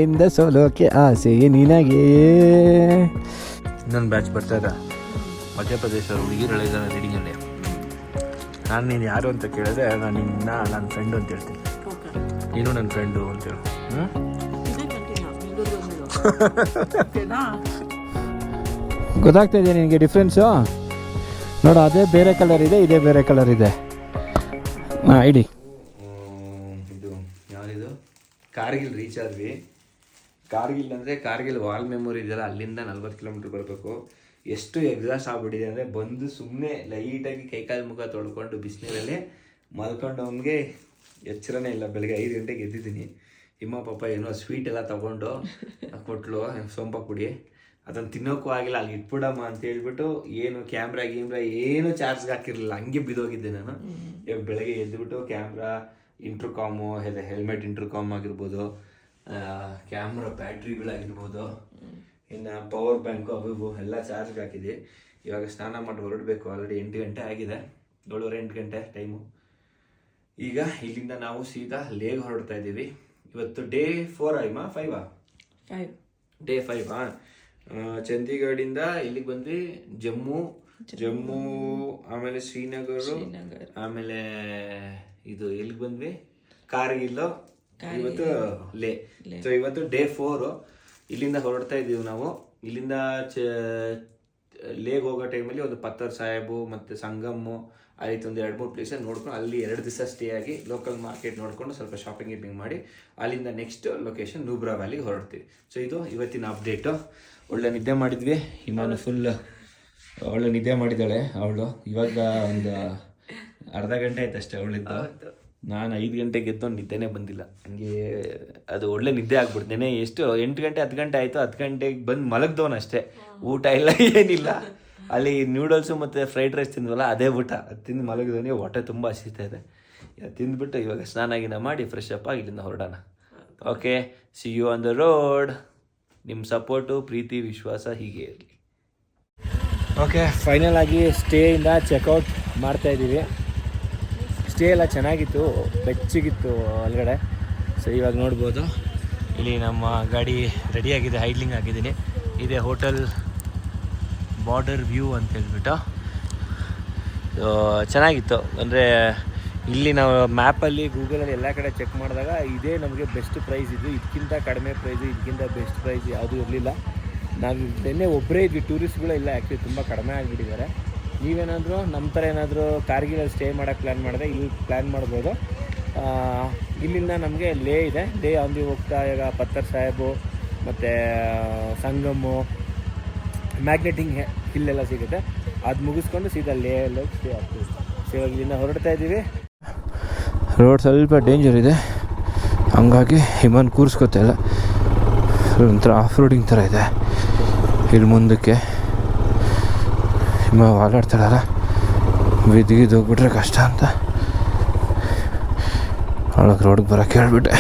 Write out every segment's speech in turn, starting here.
ಗಂಡಿಂದ ಸೋಲೋಕೆ ಆಸೆ ನಿನಗೆ. ಇನ್ನೊಂದು ಬ್ಯಾಚ್ ಬರ್ತಾ ಇದೆ ಮಧ್ಯಪ್ರದೇಶ ಹುಡುಗಿರಳೆ ರೀಡಿಂಗಲ್ಲಿ. ನಾನು ನೀನು ಯಾರು ಅಂತ ಕೇಳಿದ್ರೆ ನಾನು ನಿನ್ನ ನನ್ನ ಫ್ರೆಂಡು ಅಂತ ಹೇಳ್ತೀನಿ, ನೀನು ನನ್ನ ಫ್ರೆಂಡು ಅಂತೇಳಿ. ಗೊತ್ತಾಗ್ತಾ ಇದೆಯಾ ನಿನಗೆ ಡಿಫ್ರೆನ್ಸು? ನೋಡು, ಅದೇ ಬೇರೆ ಕಲರ್ ಇದೆ, ಇದೇ ಬೇರೆ ಕಲರ್ ಇದೆ. ಹಾಂ ಇಡಿ. ಇದು ಯಾರಿದು? ಕಾರ್ಗಿಲ್ ರೀಚ್ ಆದ್ವಿ. ಕಾರ್ಗಿಲ್ ಅಂದರೆ ಕಾರ್ಗಿಲ್ ವಾಲ್ ಮೆಮೊರಿ ಇದೆಯಲ್ಲ, ಅಲ್ಲಿಂದ 40 ಕಿಲೋಮೀಟ್ರ್ ಬರಬೇಕು. ಎಷ್ಟು ಎಕ್ಸಾಸ್ಟ್ ಆಗ್ಬಿಟ್ಟಿದೆ ಅಂದರೆ, ಬಂದು ಸುಮ್ಮನೆ ಲೈಟಾಗಿ ಕೈಕಾಲು ಮುಖ ತೊಳ್ಕೊಂಡು ಬಿಸಿನೀರಲ್ಲಿ ಮಲ್ಕೊಂಡು ಅವನಿಗೆ ಎಚ್ಚರನೇ ಇಲ್ಲ. ಬೆಳಗ್ಗೆ 5 ಗಂಟೆಗೆ ಎದ್ದಿದ್ದೀನಿ. ಹಿಮ ಪಾಪ ಏನೋ ಸ್ವೀಟ್ ಎಲ್ಲ ತೊಗೊಂಡು ಕೊಟ್ಲು, ಸೊಂಪ ಪುಡಿ. ಅದನ್ನು ತಿನ್ನೋಕ್ಕೂ ಆಗಿಲ್ಲ, ಅಲ್ಲಿ ಇಟ್ಬಿಡಮ್ಮ ಅಂತ ಹೇಳ್ಬಿಟ್ಟು ಏನು ಕ್ಯಾಮ್ರಾ ಏನು ಚಾರ್ಜ್ಗೆ ಹಾಕಿರಲಿಲ್ಲ, ಹಂಗೆ ಬಿದ್ದೋಗಿದ್ದೆ ನಾನು. ಇವಾಗ ಬೆಳಗ್ಗೆ ಎದ್ದುಬಿಟ್ಟು ಕ್ಯಾಮ್ರಾ, ಇಂಟ್ರ್ಕಾಮು, ಹೆಲ್ಮೆಟ್ ಇಂಟ್ರ್ಕಾಮ್ ಆಗಿರ್ಬೋದು, ಕ್ಯಾಮ್ರಾ ಬ್ಯಾಟ್ರಿಗಳಾಗಿರ್ಬೋದು, ಇನ್ನು ಪವರ್ ಬ್ಯಾಂಕು ಅವು ಎಲ್ಲ ಚಾರ್ಜ್ಗೆ ಹಾಕಿದ್ವಿ. ಇವಾಗ ಸ್ನಾನ ಮಾಡಿ ಹೊರಡಬೇಕು. ಆಲ್ರೆಡಿ 8 ಗಂಟೆ ಆಗಿದೆ, 7:30-8 ಗಂಟೆ ಟೈಮು. ಈಗ ಇಲ್ಲಿಂದ ನಾವು ಸೀದಾ ಲೇಗ್ ಹೊರಡ್ತಾ ಇದ್ದೀವಿ. ಇವತ್ತು ಡೇ 4 5 ಡೇ 5. ಚಂಡೀಗಢಿಂದ ಇಲ್ಲಿಗೆ ಬಂದ್ವಿ. ಜಮ್ಮು ಆಮೇಲೆ ಶ್ರೀನಗರ, ಆಮೇಲೆ ಇದು ಎಲ್ಲಿಗೆ ಬಂದ್ವಿ, ಕಾರ್ಗಿಲ್, ಇವತ್ತು ಲೇ. ಸೊ ಇವತ್ತು ಡೇ 4. ಇಲ್ಲಿಂದ ಹೊರಡ್ತಾ ಇದ್ದೀವಿ ನಾವು. ಇಲ್ಲಿಂದ ಲೇಗ್ ಹೋಗೋ ಟೈಮಲ್ಲಿ ಒಂದು ಪತ್ತರ್ ಸಾಹೇಬು ಮತ್ತು ಸಂಗಮ್ಮು ಆ ರೀತಿ ಒಂದು 2-3 ಪ್ಲೇಸಲ್ಲಿ ನೋಡ್ಕೊಂಡು ಅಲ್ಲಿ 2 ದಿವಸ ಸ್ಟೇ ಆಗಿ ಲೋಕಲ್ ಮಾರ್ಕೆಟ್ ನೋಡ್ಕೊಂಡು ಸ್ವಲ್ಪ ಶಾಪಿಂಗ್ ಮಾಡಿ ಅಲ್ಲಿಂದ ನೆಕ್ಸ್ಟ್ ಲೊಕೇಶನ್ ನೂಬ್ರಾ ವ್ಯಾಲಿಗೆ ಹೊರಡ್ತೀವಿ. ಸೊ ಇದು ಇವತ್ತಿನ ಅಪ್ಡೇಟು. ಒಳ್ಳೆ ನಿದ್ದೆ ಮಾಡಿದ್ವಿ. ಇಮಾನು ಫುಲ್ ಒಳ್ಳೆ ನಿದ್ದೆ ಮಾಡಿದ್ದಾಳೆ ಅವಳು. ಇವಾಗ ಒಂದು ಅರ್ಧ ಗಂಟೆ ಆಯ್ತು ಅಷ್ಟೇ ಅವಳಿದ್ದು. ನಾನು 5 ಗಂಟೆಗೆ ಎದ್ದು ನಿದ್ದೆನೇ ಬಂದಿಲ್ಲ. ಹಂಗೆ ಅದು ಒಳ್ಳೆ ನಿದ್ದೆ ಆಗ್ಬಿಡ್ತು. ನೆನೆ ಎಷ್ಟು 8 ಗಂಟೆ 10 ಗಂಟೆ ಆಯಿತು. 10 ಗಂಟೆಗೆ ಬಂದು ಮಲಗ್ದವನು ಅಷ್ಟೇ. ಊಟ ಇಲ್ಲ, ಏನಿಲ್ಲ. ಅಲ್ಲಿ ನ್ಯೂಡಲ್ಸು ಮತ್ತು ಫ್ರೈಡ್ ರೈಸ್ ತಿಂದ್ವಲ್ಲ, ಅದೇ ಊಟ. ಅದು ತಿಂದು ಮಲಗಿದವನಿಗೆ ಹೊಟ್ಟೆ ತುಂಬ ಹಸಿತಾ ಇದೆ. ತಿಂದ್ಬಿಟ್ಟು ಇವಾಗ ಸ್ನಾನ ಮಾಡಿ ಫ್ರೆಶ್ ಅಪ್ ಆಗಿ ಇಲ್ಲಿಂದ ಹೊರಡೋಣ. Okay, see you on the road. ನಿಮ್ಮ ಸಪೋರ್ಟು, ಪ್ರೀತಿ, ವಿಶ್ವಾಸ ಹೀಗೆ ಇರಲಿ. ಓಕೆ, ಫೈನಲ್ ಆಗಿ ಸ್ಟೇಯಿಂದ ಚೆಕ್ಔಟ್ ಮಾಡ್ತಾಯಿದ್ದೀವಿ. ಸ್ಟೇ ಎಲ್ಲ ಚೆನ್ನಾಗಿತ್ತು, ಬೆಚ್ಚಗಿತ್ತು ಒಳಗಡೆ. ಸೊ ಇವಾಗ ನೋಡ್ಬೋದು, ಇಲ್ಲಿ ನಮ್ಮ ಗಾಡಿ ರೆಡಿಯಾಗಿದೆ, ಹೈಡ್ಲಿಂಗ್ ಆಗಿದ್ದೀನಿ. ಇದೆ ಹೋಟೆಲ್ ಬಾರ್ಡರ್ ವ್ಯೂ ಅಂತ ಹೇಳ್ಬಿಟ್ಟು. ಚೆನ್ನಾಗಿತ್ತು. ಅಂದರೆ ಇಲ್ಲಿ ನಾವು ಮ್ಯಾಪಲ್ಲಿ, ಗೂಗಲಲ್ಲಿ ಎಲ್ಲ ಕಡೆ ಚೆಕ್ ಮಾಡಿದಾಗ ಇದೇ ನಮಗೆ ಬೆಸ್ಟ್ ಪ್ರೈಸ್ ಇದು. ಇದಕ್ಕಿಂತ ಕಡಿಮೆ ಪ್ರೈಸು, ಇದಕ್ಕಿಂತ ಬೆಸ್ಟ್ ಪ್ರೈಸ್ ಯಾವುದೂ ಇರಲಿಲ್ಲ. ನಾವು ನಿನ್ನೆ ಒಬ್ಬರೇ ಇದ್ವಿ, ಟೂರಿಸ್ಟ್ಗಳೇ ಇಲ್ಲ. ಆ್ಯಕ್ಚುಲಿ ತುಂಬ ಕಡಿಮೆ ಆಗಿಬಿಟ್ಟಿದ್ದಾರೆ. ನೀವೇನಾದರೂ ನಮ್ಮ ಥರ ಏನಾದರೂ ಕಾರ್ಗಿಲಲ್ಲಿ ಸ್ಟೇ ಮಾಡೋಕ್ಕೆ ಪ್ಲ್ಯಾನ್ ಮಾಡಿದ್ರೆ ಇಲ್ಲಿ ಪ್ಲ್ಯಾನ್ ಮಾಡ್ಬೋದು. ಇಲ್ಲಿಂದ ನಮಗೆ ಲೇ ಇದೆ. ಲೇ ಅಂದಿ ಹೋಗ್ತಾ ಈಗ ಪತ್ತರ್ ಸಾಹೇಬು ಮತ್ತು ಸಂಗಮ್ಮು, ಮ್ಯಾಗ್ನೆಟಿಂಗ್ ಹಿಲ್ಲೆಲ್ಲ ಸಿಗುತ್ತೆ. ಅದು ಮುಗಿಸ್ಕೊಂಡು ಸೀದಾ ಲೇ ಎಲ್ಲ ಸ್ಟೇ ಆಗ್ತೀವಿ. ಸೊ ಇವಾಗ ಇಲ್ಲಿಂದ ಹೊರಡ್ತಾ ಇದ್ದೀವಿ. ರೋಡ್ ಸ್ವಲ್ಪ ಡೇಂಜರ್ ಇದೆ, ಹಂಗಾಗಿ ಹಿಮನ್ ಕೂರಿಸ್ಕೊತಾ ಇಲ್ಲ. ಒಂಥರ ಆಫ್ ರೋಡಿಂಗ್ ಥರ ಇದೆ. ಇಲ್ಲಿ ಮುಂದಕ್ಕೆ ಹಿಮ ಓಡಾಡ್ತಾಳಲ್ಲ, ಬಿದ್ದಿದ್ದು ಹೋಗ್ಬಿಟ್ರೆ ಕಷ್ಟ ಅಂತ ಒಳಗೆ ರೋಡ್ಗೆ ಬರೋಕ್ಕೆ ಹೇಳ್ಬಿಟ್ಟೆ.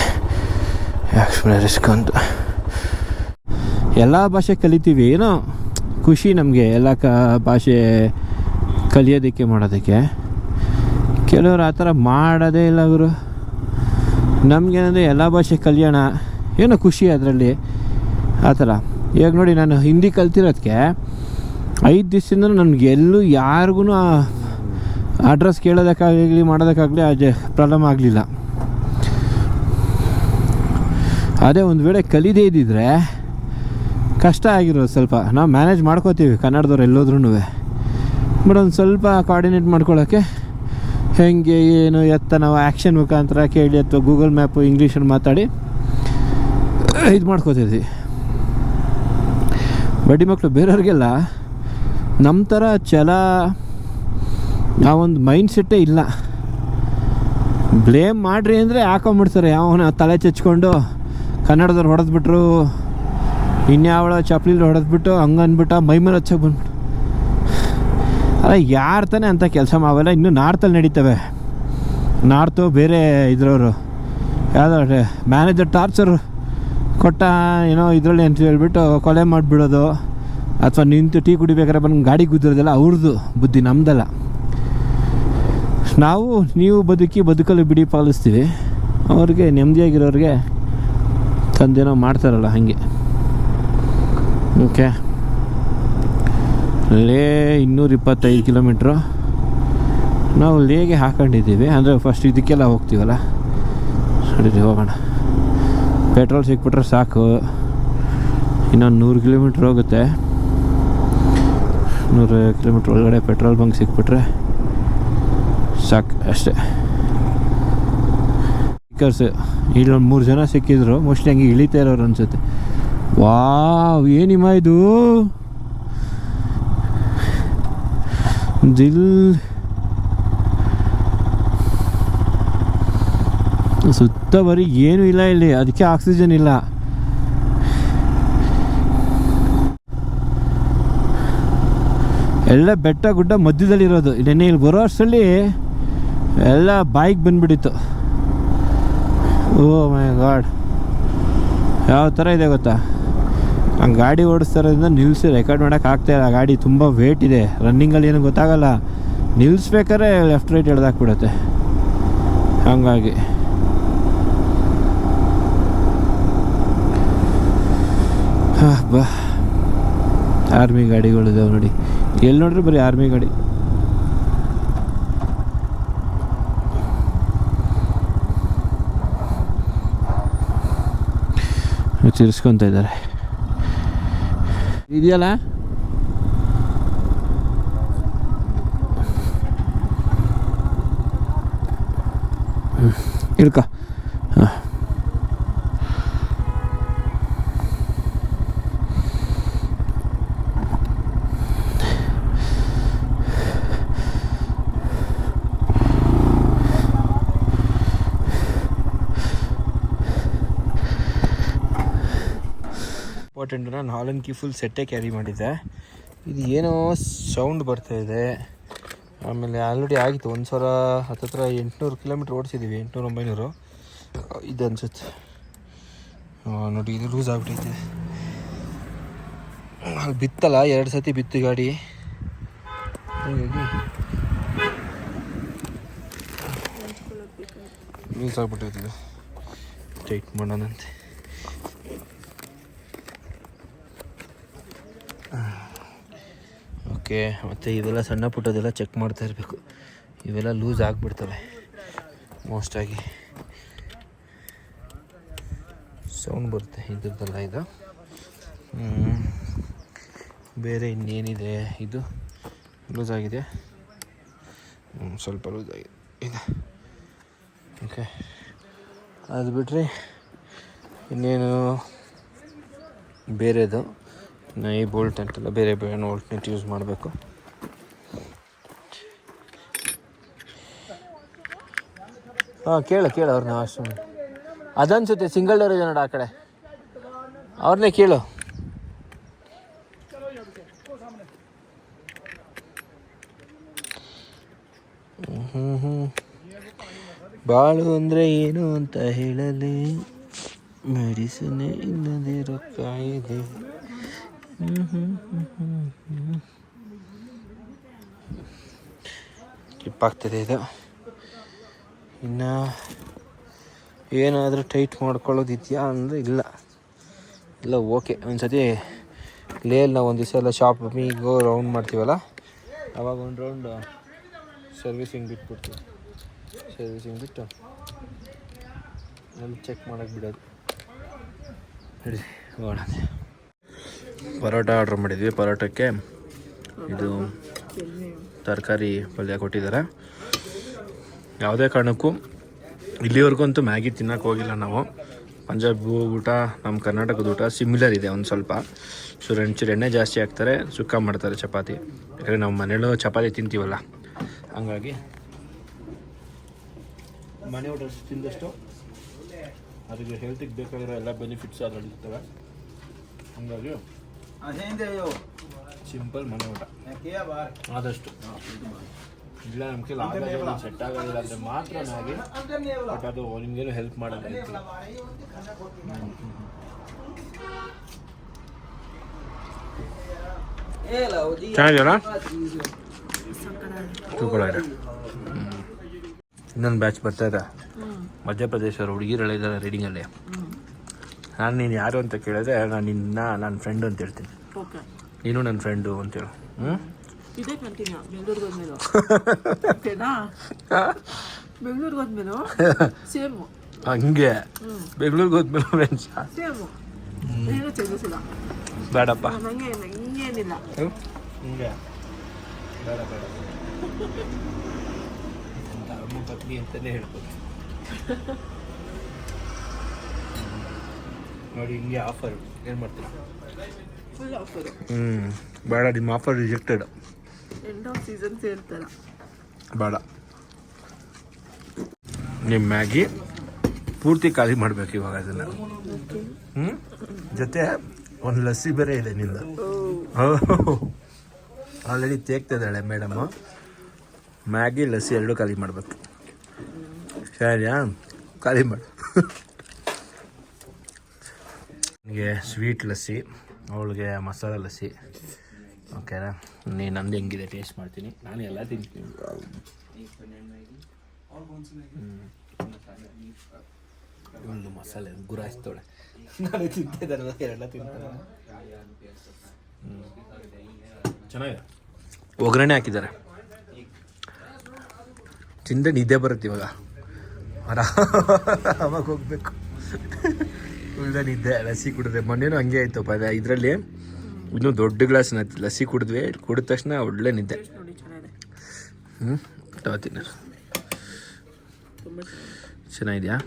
ಯಾಕೆ ಸುಮ್ಮನೆ ರಿಸ್ಕ್ ಅಂತ. ಎಲ್ಲ ಭಾಷೆ ಕಲಿತೀವಿ, ಏನೋ ಖುಷಿ ನಮಗೆ ಎಲ್ಲ ಭಾಷೆ ಕಲಿಯೋದಕ್ಕೆ ಮಾಡೋದಕ್ಕೆ. ಕೆಲವರು ಆ ಥರ ಮಾಡೋದೇ ಇಲ್ಲ ಗುರು. ನಮಗೇನಂದರೆ ಎಲ್ಲ ಭಾಷೆ ಕಲಿಯೋಣ, ಏನೋ ಖುಷಿ ಅದರಲ್ಲಿ ಆ ಥರ. ಇವಾಗ ನೋಡಿ, ನಾನು ಹಿಂದಿ ಕಲ್ತಿರೋದಕ್ಕೆ 5 ದಿವಸದಿಂದ ನನಗೆ ಎಲ್ಲೂ ಯಾರಿಗೂ ಅಡ್ರೆಸ್ ಕೇಳೋದಕ್ಕಾಗಲಿ ಮಾಡೋದಕ್ಕಾಗಲಿ ಅದು ಪ್ರಾಬ್ಲಮ್ ಆಗಲಿಲ್ಲ. ಅದೇ ಒಂದು ವೇಳೆ ಕಲಿದೇ ಇದ್ದಿದ್ರೆ ಕಷ್ಟ ಆಗಿರೋದು. ಸ್ವಲ್ಪ ನಾವು ಮ್ಯಾನೇಜ್ ಮಾಡ್ಕೋತೀವಿ ಕನ್ನಡದವ್ರು ಎಲ್ಲೋದ್ರೂ. ಬಟ್ ಒಂದು ಸ್ವಲ್ಪ ಕೋಆರ್ಡಿನೇಟ್ ಮಾಡ್ಕೊಳ್ಳೋಕ್ಕೆ ಹೆಂಗೆ ಏನು ಎತ್ತ ನಾವು ಆ್ಯಕ್ಷನ್ ಮುಖಾಂತರ ಕೇಳಿ ಅಥವಾ ಗೂಗಲ್ ಮ್ಯಾಪು ಇಂಗ್ಲೀಷಲ್ಲಿ ಮಾತಾಡಿ ಇದು ಮಾಡ್ಕೋತಿದ್ವಿ. ಬಡ್ಡಿ ಮಕ್ಕಳು ಬೇರೆಯವ್ರಿಗೆಲ್ಲ ನಮ್ಮ ಥರ ಛಲ, ಆ ಒಂದು ಮೈಂಡ್ ಸೆಟ್ಟೇ ಇಲ್ಲ. ಬ್ಲೇಮ್ ಮಾಡಿರಿ ಅಂದರೆ ಹಾಕೊಂಬಿಡ್ತಾರೆ. ಯಾವನ ತಲೆ ಚಚ್ಕೊಂಡು ಕನ್ನಡದವ್ರು ಹೊಡೆದ್ಬಿಟ್ರು, ಇನ್ಯಾವಳ ಚಪ್ಲಿಲಿ ಹೊಡೆದ್ಬಿಟ್ಟು ಹಂಗನ್ಬಿಟ್ಟು ಮೈಮೇಲೆ ಹಚ್ಚಕ್ಕೆ ಬಂದ್ಬಿಟ್ಟು. ಅಲ್ಲ, ಯಾರು ತಾನೇ ಅಂಥ ಕೆಲಸ ಮಾವೆಲ್ಲ ಇನ್ನೂ ನಾರ್ತಲ್ಲಿ ನಡೀತವೆ. ನಾರ್ತು ಬೇರೆ ಇದ್ರವರು ಯಾವುದೋ ಮ್ಯಾನೇಜರ್ ಟಾರ್ಚರ್ ಕೊಟ್ಟ ಏನೋ ಇದರಲ್ಲಿ ಅಂತ ಹೇಳ್ಬಿಟ್ಟು ಕೊಲೆ ಮಾಡಿಬಿಡೋದು, ಅಥವಾ ನಿಂತು ಟೀ ಕುಡಿಬೇಕಾದ್ರೆ ಬಂದು ಗಾಡಿ ಗುದ್ದಿರೋದೆಲ್ಲ ಅವ್ರದ್ದು ಬುದ್ಧಿ, ನಮ್ಮದಲ್ಲ. ನೀವು ಬದುಕಲು ಬಿಡಿ ಪಾಲಿಸ್ತೀವಿ. ಅವ್ರಿಗೆ ನೆಮ್ಮದಿಯಾಗಿರೋರಿಗೆ ತಂದೇನೋ ಮಾಡ್ತಾರಲ್ಲ ಹಾಗೆ. ಓಕೆ, ಲೇ 225 ಕಿಲೋಮೀಟ್ರು ನಾವು ಲೇಗೆ ಹಾಕೊಂಡಿದ್ದೀವಿ. ಅಂದರೆ ಫಸ್ಟ್ ಇದಕ್ಕೆಲ್ಲ ಹೋಗ್ತೀವಲ್ಲ, ಸರಿ ಹೋಗೋಣ. ಪೆಟ್ರೋಲ್ ಸಿಕ್ಬಿಟ್ರೆ ಸಾಕು. ಇನ್ನೊಂದು 100 ಕಿಲೋಮೀಟ್ರ್ ಹೋಗುತ್ತೆ. 100 ಕಿಲೋಮೀಟ್ರ್ ಒಳಗಡೆ ಪೆಟ್ರೋಲ್ ಬಂಕ್ ಸಿಕ್ಬಿಟ್ರೆ ಸಾಕು ಅಷ್ಟೇ. ಸ್ಪೀಕರ್ಸ್ ಇಲ್ಲೊಂದು 3 ಜನ ಸಿಕ್ಕಿದ್ರು, ಮೋಸ್ಟ್ಲಿ ಹಂಗೆ ಇಳಿತಾ ಇರೋರು ಅನಿಸುತ್ತೆ. ವಾವ್, ಏನಿಮ್ಮ ಇದು ದಿಲ್. ಸುತ್ತ ಬರೀ ಏನೂ ಇಲ್ಲ ಇಲ್ಲಿ, ಅದಕ್ಕೆ ಆಕ್ಸಿಜನ್ ಇಲ್ಲ. ಎಲ್ಲ ಬೆಟ್ಟ ಗುಡ್ಡ ಮಧ್ಯದಲ್ಲಿರೋದು. ನೆನ್ನೆ ಇಲ್ಲಿ ಬರೋ ಅಷ್ಟರಲ್ಲಿ ಎಲ್ಲ ಬಾಯಿಗೆ ಬಂದುಬಿಟ್ಟಿತ್ತು. ಓ ಮೈ ಗಾಡ್, ಯಾವ ಥರ ಇದೆ ಗೊತ್ತಾ? ಹಂಗೆ ಗಾಡಿ ಓಡಿಸ್ತಾರೋದ್ರಿಂದ ನಿಲ್ಲಿಸಿ ರೆಕಾರ್ಡ್ ಮಾಡೋಕೆ ಆಗ್ತಾಯಿಲ್ಲ. ಗಾಡಿ ತುಂಬ ವೇಟ್ ಇದೆ. ರನ್ನಿಂಗಲ್ಲಿ ಏನು ಗೊತ್ತಾಗಲ್ಲ, ನಿಲ್ಲಿಸ್ಬೇಕಾದ್ರೆ ಲೆಫ್ಟ್ ರೈಟ್ ಎಳ್ದಾಕ್ಬಿಡುತ್ತೆ. ಹಾಗಾಗಿ ಬಾ, ಆರ್ಮಿ ಗಾಡಿಗಳಿದಾವೆ ನೋಡಿ. ಎಲ್ಲಿ ನೋಡ್ರಿ ಬರೀ ಆರ್ಮಿ ಗಾಡಿ. ತಿರ್ಸ್ಕೊತ ಇದ್ದಾರೆ. ಇದೆಯಲ್ಲ ಇಳ್ಕ. ಹಾಂ, ಇಂಪಾರ್ಟೆಂಟ್, ನಾನು ಹಾಲನ್ ಕೀ ಫುಲ್ ಸೆಟ್ಟೇ ಕ್ಯಾರಿ ಮಾಡಿದ್ದೆ. ಇದು ಏನೋ ಸೌಂಡ್ ಬರ್ತಾಯಿದೆ. ಆಮೇಲೆ ಆಲ್ರೆಡಿ ಆಗಿತ್ತು 1800 ಕಿಲೋಮೀಟ್ರ್ ಓಡಿಸಿದ್ದೀವಿ, 800-900 ಇದು ಅನ್ಸುತ್ತೆ ನೋಡಿ. ಇದು ಲೂಸ್ ಆಗಿಬಿಟ್ಟೈತೆ. ಅಲ್ಲಿ ಬಿತ್ತಲ್ಲ, 2 ಸತಿ ಬಿತ್ತು ಗಾಡಿ, ಹಾಗಾಗಿ ಲೂಸ್ ಆಗಿಬಿಟ್ಟೈತೆ. ಟೈಟ್ ಮಾಡೋಣಂತೆ. ಓಕೆ, ಮತ್ತು ಇವೆಲ್ಲ ಸಣ್ಣ ಪುಟ್ಟದೆಲ್ಲ ಚೆಕ್ ಮಾಡ್ತಾ ಇರಬೇಕು. ಇವೆಲ್ಲ ಲೂಸ್ ಆಗಿಬಿಡ್ತವೆ ಮೋಸ್ಟಾಗಿ. ಸೌಂಡ್ ಬರುತ್ತೆ ಇದ್ರದ್ದೆಲ್ಲ. ಇದು ಬೇರೆ ಇನ್ನೇನಿದೆ, ಇದು ಲೂಸ್ ಆಗಿದೆ, ಸ್ವಲ್ಪ ಲೂಸ್ ಆಗಿದೆ ಇದೆ. ಓಕೆ, ಅದು ಬಿಟ್ಟರೆ ಇನ್ನೇನು ಬೇರೆದು ಈ ಬೋಲ್ಟ್ ಅಂತೆಲ್ಲ ಬೇರೆ ಬೇರೆ ಬೋಲ್ಟ್ನೆಟ್ ಯೂಸ್ ಮಾಡಬೇಕು. ಹಾಂ, ಕೇಳು ಅವ್ರನ್ನ. ಅಷ್ಟು ಅದನ್ಸುತ್ತೆ ಸಿಂಗಲ್ ಡೋರ್ ಇದೆ ನೋಡು ಆ ಕಡೆ, ಅವ್ರನ್ನೇ ಕೇಳು. ಬಾಳು ಅಂದರೆ ಏನು ಅಂತ ಹೇಳಲಿ, ಮೆಡಿಸಿನ್ ಇಲ್ಲದೆ ರೊಕ್ಕ ಇದೆ. ಕಿಪ್ಪಾಗ್ತದೆ ಇದು. ಇನ್ನು ಏನಾದರೂ ಟೈಟ್ ಮಾಡ್ಕೊಳ್ಳೋದಿದೆಯಾ ಅಂದರೆ ಇಲ್ಲ ಓಕೆ. ಒಂದು ಸತಿ ಲೇಯಲ್ಲಿ ನಾವು ಒಂದು ದಿವಸ ಎಲ್ಲ ಶಾಪಿಂಗು ರೌಂಡ್ ಮಾಡ್ತೀವಲ್ಲ, ಅವಾಗ ಒಂದು ರೌಂಡ್ ಸರ್ವಿಸಿಂಗ್ ಬಿಟ್ಟು ಅಲ್ಲಿ ಚೆಕ್ ಮಾಡೋಕ್ಕೆ ಬಿಡೋದು. ಹೇಳಿ ಹೋಗೋಣ. ಪರೋಟ ಆರ್ಡ್ರ್ ಮಾಡಿದ್ವಿ. ಪರೋಟಕ್ಕೆ ಇದು ತರಕಾರಿ ಪಲ್ಯ ಕೊಟ್ಟಿದ್ದಾರೆ. ಯಾವುದೇ ಕಾರಣಕ್ಕೂ ಇಲ್ಲಿವರೆಗಂತೂ ಮ್ಯಾಗಿ ತಿನ್ನೋಕೆ ಹೋಗಿಲ್ಲ ನಾವು. ಪಂಜಾಬ್ ಊಟ ನಮ್ಮ ಕರ್ನಾಟಕದ ಊಟ ಸಿಮಿಲರ್ ಇದೆ ಒಂದು ಸ್ವಲ್ಪ. ಒಂಚೂರು ಎಣ್ಣೆ ಜಾಸ್ತಿ ಹಾಕ್ತಾರೆ, ಸುಕ್ಕ ಮಾಡ್ತಾರೆ ಚಪಾತಿ. ಯಾಕಂದರೆ ನಾವು ಮನೇಲೂ ಚಪಾತಿ ತಿಂತೀವಲ್ಲ, ಹಂಗಾಗಿ ಮನೆ ಊಟ ತಿಂದಷ್ಟು ಅದಕ್ಕೆ ಹೆಲ್ತಿಗೆ ಬೇಕಾಗಿರೋ ಎಲ್ಲ ಬೆನಿಫಿಟ್ಸ್ ಅದರಲ್ಲಿ ಇರ್ತವೆ. ಹಂಗಾಗಿ ಸಿಂಪಲ್ ಮನೆ ಊಟ ಆದಷ್ಟು. ಇಲ್ಲ ನಮ್ಮ ಕೈಲಿ ಆಗೋದಿಲ್ಲ, ಸೆಟ್ ಆಗೋದಿಲ್ಲ ಅಂದರೆ ಮಾತ್ರ ಮ್ಯಾಗಿ. ಬಟ್ ಅದು ನಿಮಗೇನು ಹೆಲ್ಪ್ ಮಾಡೋದು. ಚೆನ್ನಾಗಿದೆಯಲ್ಲ, ಸೂಪರ್ ಆಗಿದೆ. ಇನ್ನೊಂದು ಬ್ಯಾಚ್ ಬರ್ತಾ ಇದೆ, ಮಧ್ಯಪ್ರದೇಶದವರು ಹುಡುಗಿರಲ್ಲ ಇದ್ದಾರೆ ರೀಡಿಂಗಲ್ಲಿ. ನಾನು ನೀನು ಯಾರು ಅಂತ ಕೇಳಿದ್ರೆ ನಾನು ನನ್ನ ಫ್ರೆಂಡು ಅಂತ ಹೇಳ್ತೀನಿ. ಓಕೆ, ನೀನು ನನ್ನ ಫ್ರೆಂಡು ಅಂತೇಳು. ಇದೇ ಕಂಟಿನ್ಯೂ ಬೆಂಗಳೂರಿಗೆ ಹೋದ್ಮೇಲೆ ಓಕೆನಾ? ಬೆಂಗಳೂರಿಗೆ ಹೋದ್ಮೇಲೆ ಸೇಮು ಹಂಗೆ ಬೆಂಗಳೂರಿಗೆ ಹೋದ್ಮೇಲೆ ಫ್ರೆಂಡ್ಸ್ ಸೇಮು, ಏನೂ ಚೇಂಜಸ್ ಇಲ್ಲ. ಬೇಡಪ್ಪ ಹಿಂಗೇನಿಲ್ಲ. ಹಿಂಗೆ ಬೇಡ ಬೇಡ ಅಂತ ಅಮ್ಮ ಪತ್ನಿ ಅಂತಲೇ ಹೇಳ್ಬೋದು. ನೋಡಿ ಹಿಂಗೆ ಆಫರ್ ಏನು ಮಾಡ್ತೀರಾ? Full offer. ಬೇಡ, ನಿಮ್ಮ offer rejected. End of season ಸೇರ್ತಾರ. ಬೇಡ, ನಿಮ್ಮ ಮ್ಯಾಗಿ ಪೂರ್ತಿ ಖಾಲಿ ಮಾಡಬೇಕು ಇವಾಗ ಅದನ್ನು. ಜೊತೆ ಒಂದು ಲಸ್ಸಿ ಬೇರೆ ಇದೆ ನಿಂದ. ಆಲ್ರೆಡಿ ತೇಗ್ತಿದ್ದಾಳೆ ಮೇಡಮ್ಮು. ಮ್ಯಾಗಿ ಲಸ್ಸಿ ಎರಡೂ ಖಾಲಿ ಮಾಡಬೇಕು. ಸರಿಯಾ? ಖಾಲಿ ಮಾಡು. ನನಗೆ ಸ್ವೀಟ್ ಲಸ್ಸಿ, ಅವಳಿಗೆ ಮಸಾಲ ಲಸ್ಸಿ. ಓಕೆನಾ? ನಂದು ಹೆಂಗಿದೆ ಟೇಸ್ಟ್ ಮಾಡ್ತೀನಿ. ನಾನು ಎಲ್ಲ ತಿಂತೀನಿ. ಒಂದು ಮಸಾಲೆ ಗುರಾಯಿಸ್ತೋಳೆ. ನಾನು ತಿಂತಿದ್ದಾರಲ್ಲ ಎಲ್ಲ ತಿಂತಾರೆ. ಚೆನ್ನಾಗಿದೆ. ಒಗ್ಗರಣೆ ಹಾಕಿದ್ದಾರೆ. ತಿಂದರೆ ನಿದ್ದೆ ಬರುತ್ತೆ ಇವಾಗ. ಅವಾಗ ಹೋಗ್ಬೇಕು. ಉಳ್ದ ನಿದ್ದೆ ಲಸ್ಸಿ ಕುಡಿದ್ರೆ. ಮೊನ್ನೆನೂ ಹಂಗೆ ಆಯ್ತಪ್ಪ. ಇದರಲ್ಲಿ ಇನ್ನೂ ದೊಡ್ಡ ಗ್ಲಾಸ್ ಲಸ್ಸಿ ಕುಡಿದ್ವಿ. ಕುಡಿದ ತಕ್ಷಣ ಒಳ್ಳೆ ನಿದ್ದೆ. ತಗೋತೀನಿ. ಚೆನ್ನಾಗಿದೆಯಾ?